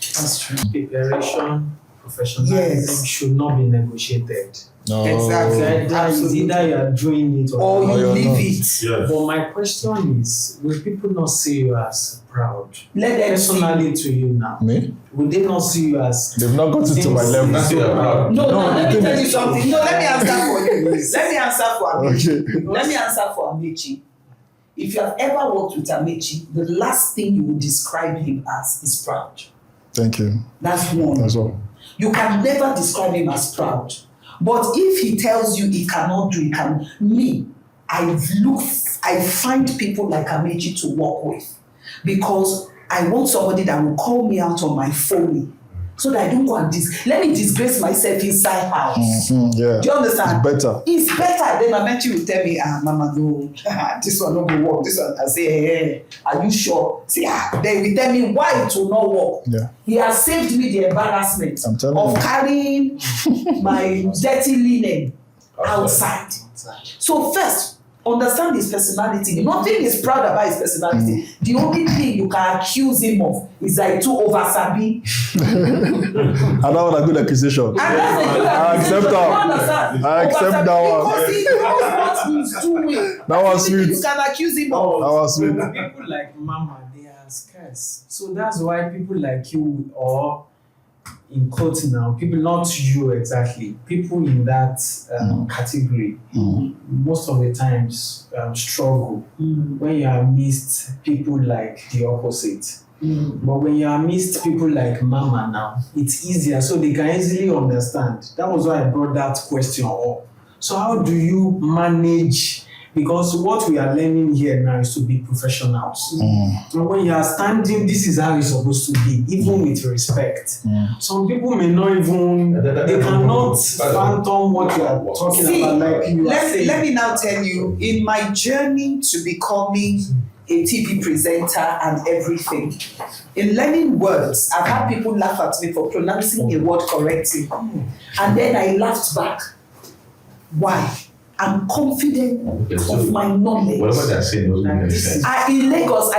That's true. Preparation, professionalism should not be negotiated. No. Exactly. Either you are doing it or you leave it. Yes. But my question is, will people not see you as proud? Let them Personally to you now. Me? Will they not see you as... They've not gotten to my level. Let me tell you something. No, let me answer for you. Let me answer for Amechi. Okay. Let me answer for Amechi. If you have ever worked with Amechi, the last thing you would describe him as is proud. Thank you. That's one. That's all. You can never describe him as proud. But if he tells you he cannot do it, I find people like Amechi to work with, because I want somebody that will call me out on my folly, so that I don't go and let me disgrace myself inside house. Yeah. Do you understand? It's better. Then Amechi will tell me, Mama, no, this one no go work. This one, I say, hey, are you sure? See, then he tell me why it will not work. Yeah. He has saved me the embarrassment of carrying my dirty linen outside. So first, understand his personality. Nothing is proud about his personality. The only thing you can accuse him of is that he's too over-sabi. And that was a good accusation. I accept that. I accept that one. Because he knows what he's doing. That was sweet. You can accuse him of. That was sweet. People like Mama, they are scarce. So that's why people like you, or in quotes now, people, not you exactly, people in that category, most of the times struggle when you are amidst people like the opposite. But when you are amidst people like Mama now, it's easier, so they can easily understand. That was why I brought that question up. So how do you manage? Because what we are learning here now is to be professionals. And when you are standing, this is how it's supposed to be, even with respect. Some people may not even, they cannot fathom what you are talking about. Like you are saying. Let me now tell you, in my journey to becoming a TV presenter and everything, in learning words, I've had people laugh at me for pronouncing a word correctly. And then I laughed back. Why? I'm confident of my knowledge. Whatever they're saying doesn't make any sense. In Lagos,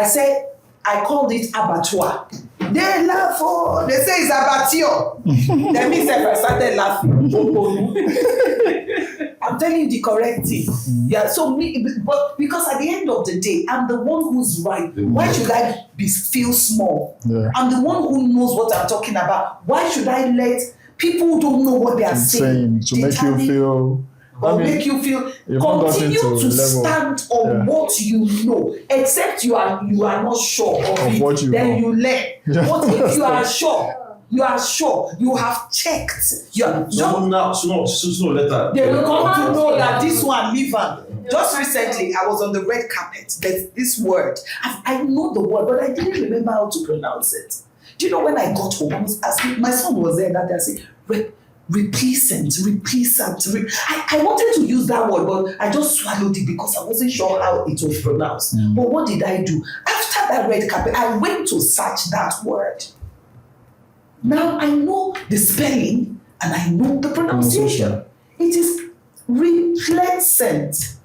I called it abattoir. They laugh, they say it's abattoir. That means if I started laughing. I'm telling you the correct thing. Yeah, so but because at the end of the day, I'm the one who's right. Why should I feel small? Yeah. I'm the one who knows what I'm talking about. Why should I let people who don't know what they are saying to make you feel... make you feel, continue to stand on what you know, except you are not sure of it, what you then know. you learn. But if you are sure, you have checked. Sooner or later, They will come to know that this one leave am. Just recently, I was on the red carpet. There's this word. I know the word, but I didn't remember how to pronounce it. Do you know when I got home, I was asking, my son was there that day, I said, replacement. I wanted to use that word, but I just swallowed it because I wasn't sure how it was pronounced. But what did I do? After that red carpet, I went to search that word. Now I know the spelling and I know the pronunciation. It is replacement.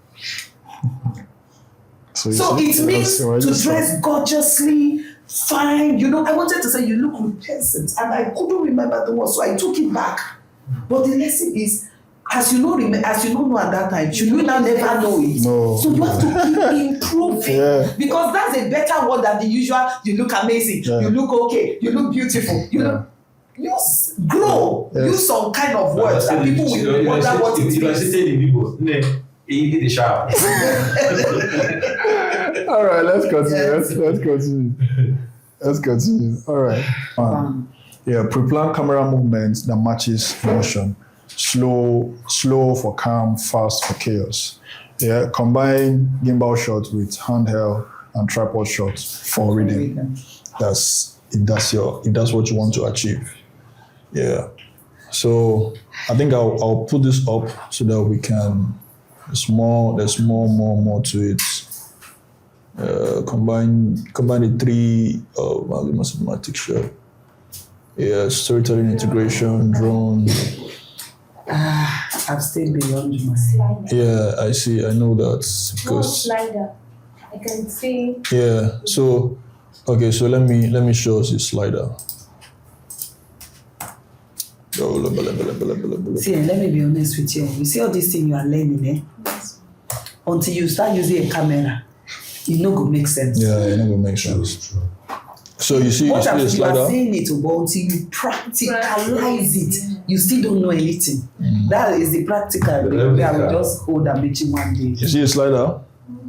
So it means to dress gorgeously, fine. You know, I wanted to say you look replacement, and I couldn't remember the word, so I took it back. But the lesson is, as you don't know at that time, you now never know it. No. So you have to keep improving, because that's a better word than the usual. You look amazing. You look okay. You look beautiful. You know, use grow. Use some kind of words that people will wonder what it means. If I say in Igbo, he did the sharp. All right, let's continue. Let's continue. All right. Pre-planned camera movement that matches motion. Slow for calm, fast for chaos. Combine gimbal shots with handheld and tripod shots for reading. That's what you want to achieve. Yeah. So I think I'll put this up so that we can. There's more to it. Combine the three mathematic shot. Storytelling integration, drone. I've stayed beyond my. Yeah, I see. I know that because. Slider. I can see. Yeah. So, okay. So let me show us the slider. See, let me be honest with you. You see all this thing you are learning, until you start using a camera, it no go make sense. Yeah, it no go make sense. So you see the slider. You are saying it, but until you practicalize it, you still don't know anything. That is the practical. Where I will just hold and meet you one day. You see a slider?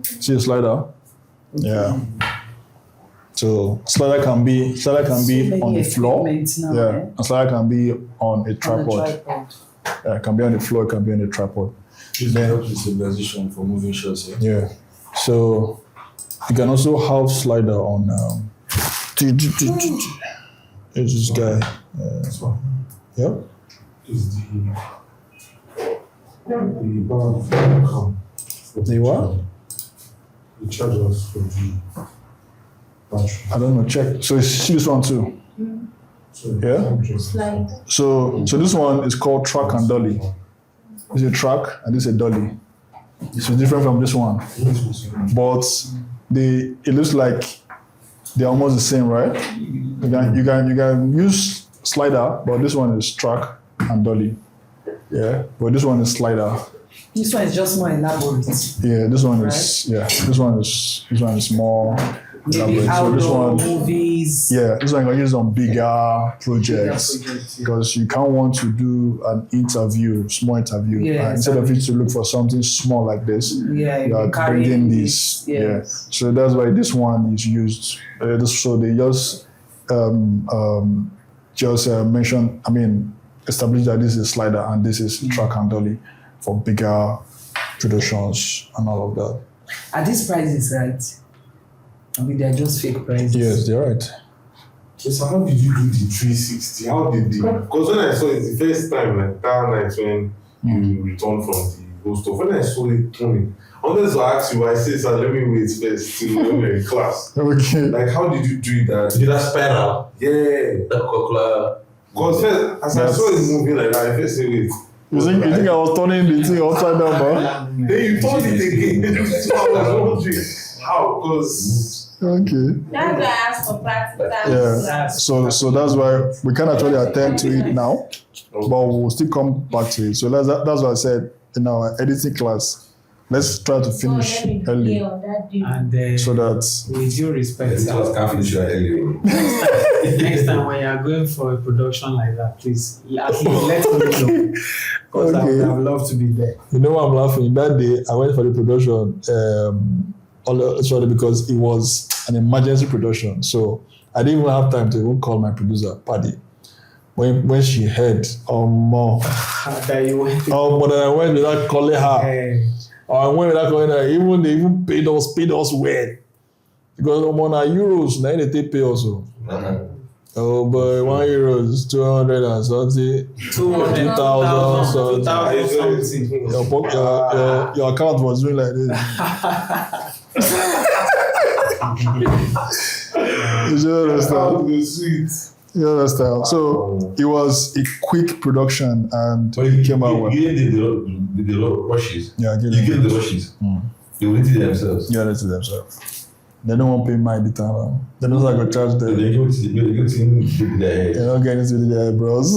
See a slider? Yeah. So slider can be on the floor. Now, a slider can be on a tripod. It can be on the floor, it can be on the tripod. This helps with stabilization for moving shots. Yeah. So you can also have slider on. It's this guy. This one. Yep. Is the bar come. The what? The chargers for the battery. I don't know. Check. So it's this one too. So Yeah? Slide. So this one is called track and dolly. This is a track and this is a dolly. So different from this one, but it looks like they're almost the same, right? You can use slider, but this one is track and dolly. Yeah, but this one is slider. This one is just more elaborate. Yeah, this one is this one is more Maybe elaborate. So this outdoor one, movies. yeah, this one can use on bigger projects because you can't want to do an interview, small interview. Yeah, Instead of it to look for something small like this, Yeah, you are bringing this. Yeah, so that's why this one is used. So they just mention. Establish that this is slider and this is track and dolly for bigger productions and all of that. Are these prices right? I mean, they're just fake prices. Yes, they're right. So how did you do the 360? How did the... Because when I saw it the first time, like that night when you returned from the ghost stuff, when I saw it coming, I wanted to ask you, I said, sir, let me wait first till when we're in class. Okay. Like, how did you do that? Did that spiral? Yeah. That Coca-Cola. Because first, as I saw it moving like that, I first said, wait. You think I was turning the thing upside down, bro? Then you turned it again. So I was wondering how, because... Okay. That's why I asked for practical. Yeah. So that's why we can't actually attend to it now, but we'll still come back to it. So that's why I said in our editing class, let's try to finish early And so that with due respect, Can't finish early. next time when you are going for a production like that, please at least let me know. Because I would have loved to be there. you know why I'm laughing. That day I went for the production. Sorry, because it was an emergency production, so I didn't even have time to even call my producer, Paddy. When she heard, more, That you went to but I went without calling her. I went without calling her. They even paid us well, because on our euros, now they take pay also. Oh boy, €1 is 200 and something. 2,000 something. Your account was doing like this. You understand? You understand? So it was a quick production and it came out well. You did the rushes. Yeah, You gave the rushes. They will eat it themselves. Yeah, they do themselves. They don't want to pay my detail. They don't like to charge them. They go to their head. They're not getting into their eyebrows.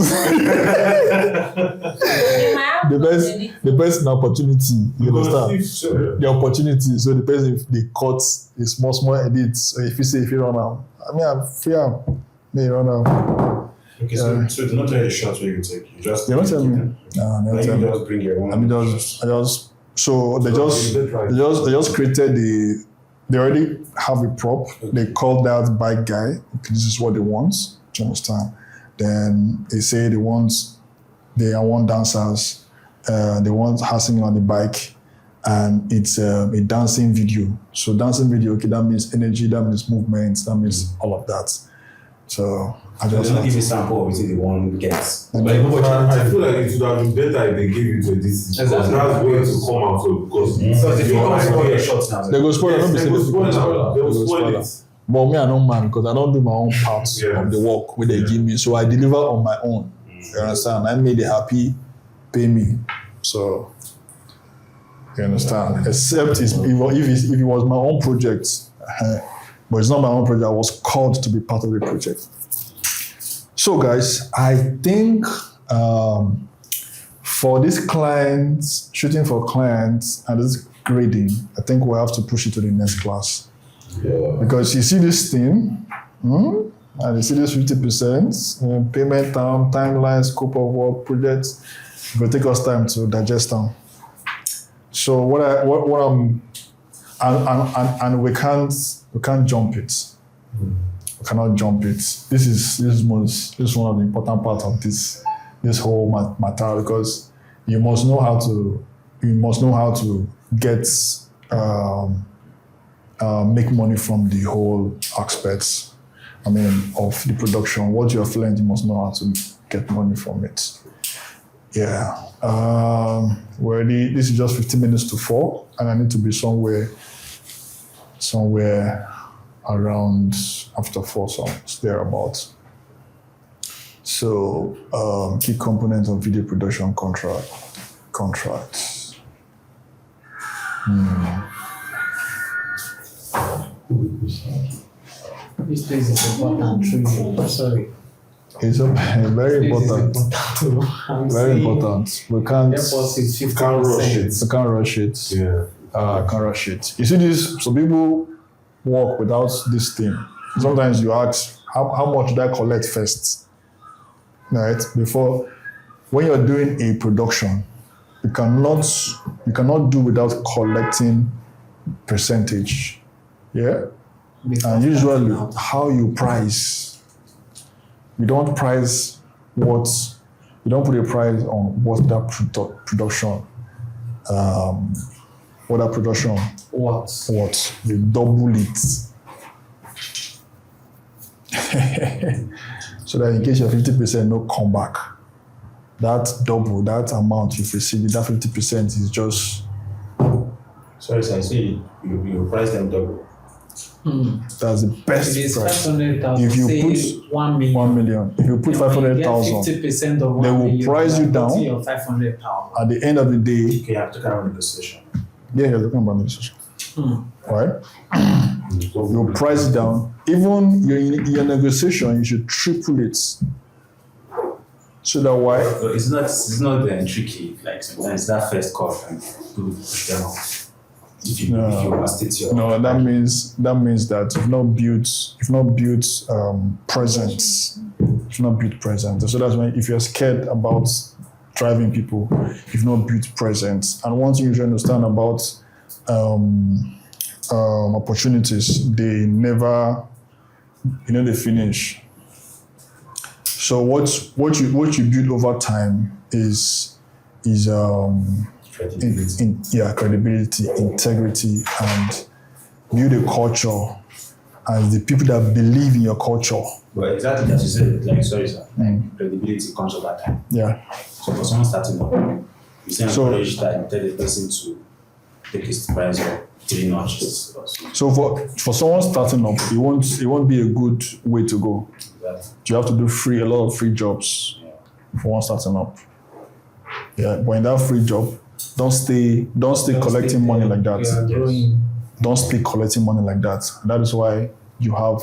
The best in opportunity, you understand? The opportunity. So the person, if they cut a small edit, so if you run out, I'm free out. May run out. Okay, so they're not telling you shots where you take. You just... They're not telling me. No, they're not telling me. Just bring your own. They just created they already have a prop. They called that bike guy. Okay, this is what they want. Do you understand? Then they say they want dancers. They want her singing on the bike, and it's a dancing video. So dancing video, okay, that means energy, that means movement, that means all of that. So I just don't give a sample of it the one gets. I feel like it would have been better if they gave you to this. Because that's way to come out of, because So if you want to spoil your shots now, they go spoil it. Yes, they will spoil it. But me, I don't mind because I don't do my own part of the work where they give me. So I deliver on my own. You understand? I made it happy, pay me. So you understand? Except if it was my own project, but it's not my own project. I was called to be part of the project. So guys, I think for these clients, shooting for clients and this grading, I think we'll have to push it to the next class. Yeah. Because you see this thing, and you see this 50%, payment term, timeline, scope of work, projects, it will take us time to digest them. So what I'm, and we can't jump it. We cannot jump it. This is one of the important parts of this this whole matter, because you must know how to get make money from the whole aspects. I mean, of the production. What you have learned, you must know how to get money from it. Yeah. This is just 15 minutes to 4, and I need to be somewhere around after 4, so thereabouts. So, key components of video production contracts. This place is important. Sorry. It's very important. Very important. We can't Therefore, it's 50%. We can't rush it. Yeah. Can't rush it. You see this, some people work without this thing. Sometimes you ask, how much did I collect first? Right? Before, when you're doing a production, you cannot do without collecting percentage. Yeah? And usually, how you price, you don't put a price on what that production, what you double it. So that in case your 50% no come back, that double, that amount you've received, that 50% is just... Sorry, sir, I see you price them double. That's the best It is price. 500,000. If you say put 1 million. 1 million, if you put 500,000, 50% of 1 they will million, price you down. Your 500,000. At the end of the day, Okay, you have to carry on negotiation. yeah, you're talking about negotiation, right? You price it down. Even your negotiation, you should triple it. So that why? But it's not tricky. Like sometimes that first call and people push them off. If you overstate your No, that means that you've not built presence. You've not built presence. So that's why if you're scared about driving people, you've not built presence. And one thing you should understand about opportunities, they never, they finish. So what you build over time is credibility, integrity, and build a culture and the people that believe in your culture. But exactly as you said, like sorry sir, credibility comes over time. Yeah. So for someone starting up, you say encourage that and tell the person to take his price up 3 notches. So for someone starting up, it won't be a good way to go. Exactly. You have to do a lot of free jobs for one starting up. Yeah, but in that free job, don't stay collecting money like that. Don't stay collecting money like that. And that is why you have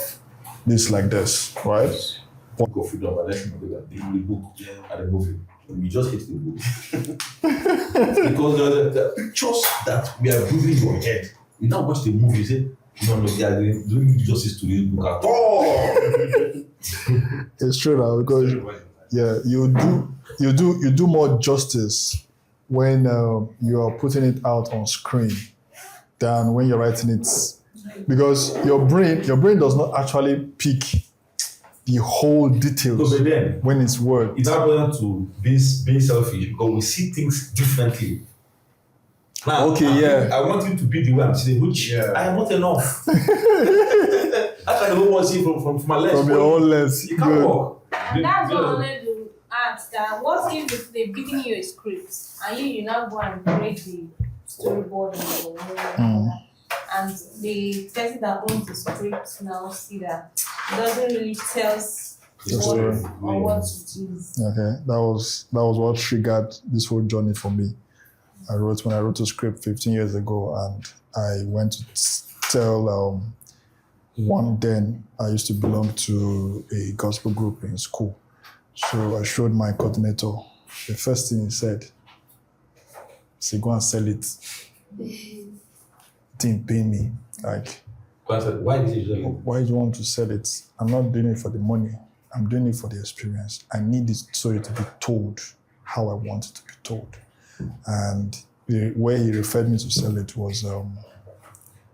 this like this, right? Go freedom, but let's not do that. The book at the movie. We just hit the book. Because the pictures that we are building in your head, you now watch the movie, you say, no, they are doing justice to this book at all. It's true now, because you do more justice when you are putting it out on screen than when you're writing it, because your brain does not actually pick the whole details So, but then, when it's word. it's happening to being selfish because we see things differently. Now, I want you to be the way I'm saying, which I am not enough. Actually, I don't want to see from my lens. From your own lens. You can't work. That's what I wanted to ask. That what if they've given you a script and you now go and create the storyboard and the person that owns the script now see that it doesn't really tell what it is. Okay, that was what triggered this whole journey for me. When I wrote a script 15 years ago, and I went to tell then I used to belong to a gospel group in school. So I showed my coordinator. The first thing he said, go and sell it. Didn't pay me. Like, Why did you do it? Why do you want to sell it? I'm not doing it for the money. I'm doing it for the experience. I need this story to be told how I want it to be told. And the way he referred me to sell it was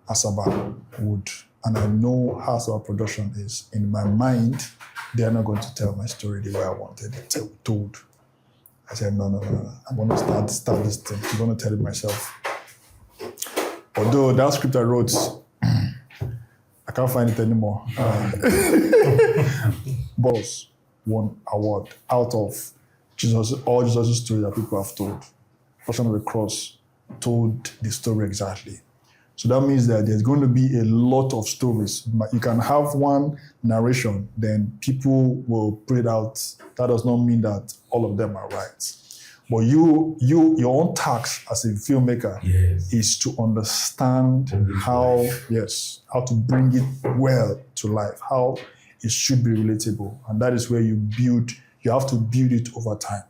Asaba Wood. And I know how Asaba production is. In my mind, they are not going to tell my story the way I wanted it told. I said, no. I'm going to start this thing. I'm going to tell it myself. Although that script I wrote, I can't find it anymore. Boss won award out of all Jesus' stories that people have told. Passion of the Cross told the story exactly. So that means that there's going to be a lot of stories. You can have one narration, then people will put it out. That does not mean that all of them are right. But your own task as a filmmaker is to understand how to bring it well to life, how it should be relatable. And that is where you have to build it over time.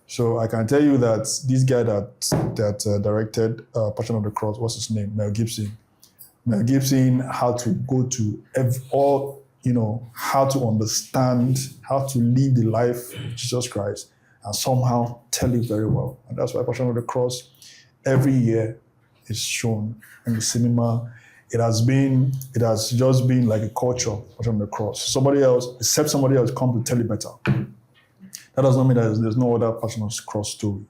So I can tell you that this guy that directed Passion of the Cross, what's his name? Mel Gibson. Mel Gibson had to go to how to understand, how to live the life of Jesus Christ and somehow tell it very well. And that's why Passion of the Cross every year is shown in the cinema. It has just been like a culture, Passion of the Cross. Somebody else come to tell it better. That does not mean that there's no other Passion of the Cross story.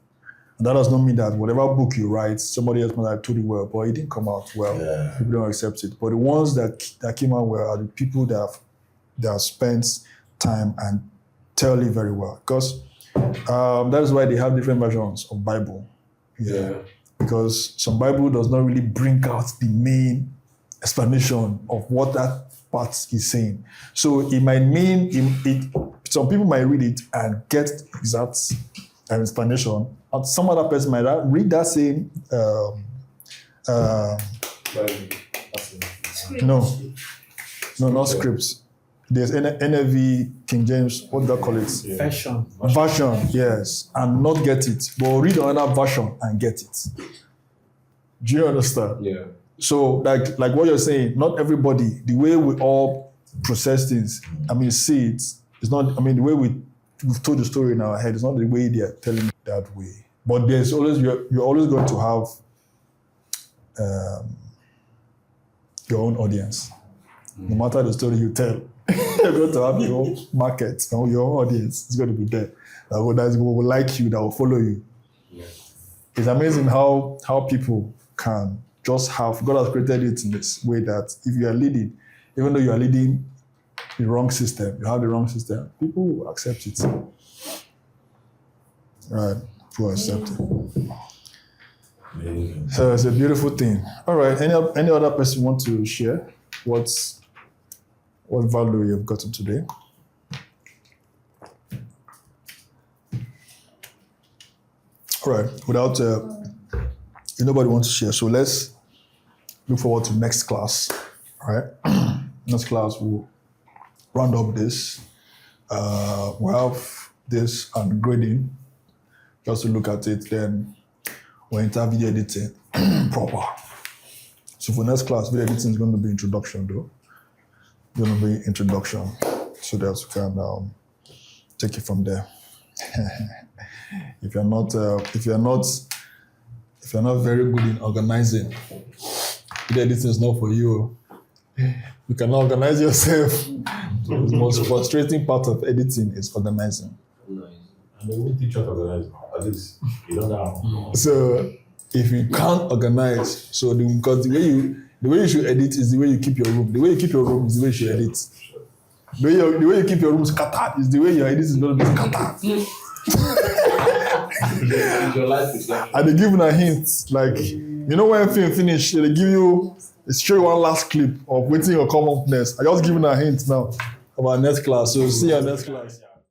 And that does not mean that whatever book you write, somebody else might have told it well, but it didn't come out well. Yeah. People don't accept it. But the ones that came out well are the people that have spent time and tell it very well. Because that is why they have different versions of Bible. Yeah. Because some Bible does not really bring out the main explanation of what that part is saying. So it might mean some people might read it and get exact explanation, and some other person might read that same no, not scripts. There's NIV, King James, what do they call it? Version, yes, and not get it. But read another version and get it. Do you understand? Yeah. So like what you're saying, not everybody, the way we all process things, see it, it's not, the way we've told the story in our head, it's not the way they're telling it that way. But there's always, you're always going to have your own audience. No matter the story you tell, you're going to have your own market, your own audience. It's going to be there. That will like you, that will follow you. Yeah. It's amazing how people can just have, God has created it in this way that if you are leading, even though you are leading the wrong system, you have the wrong system, people will accept it. Right, people accept it. So it's a beautiful thing. All right, any other person want to share what value you've gotten today? All right, without nobody wants to share, so let's look forward to next class. All right, next class we'll round up this. We'll have this and grading, just to look at it. Then we'll enter video editing proper. So for next class, video editing is going to be introduction, though. Going to be introduction, so that we can take it from there. If you're not very good in organizing, video editing is not for you. You cannot organize yourself. The most frustrating part of editing is organizing. And they won't teach you how to organize. At least you don't know. So if you can't organize, because the way you should edit is the way you keep your room. The way you keep your room is the way you should edit. The way you keep your room scattered is the way your edit is going to be scattered. And they give you a hint, like, when film finish, they give you, show you one last clip of waiting your come up next. I just give you a hint now about next class. So see you next class.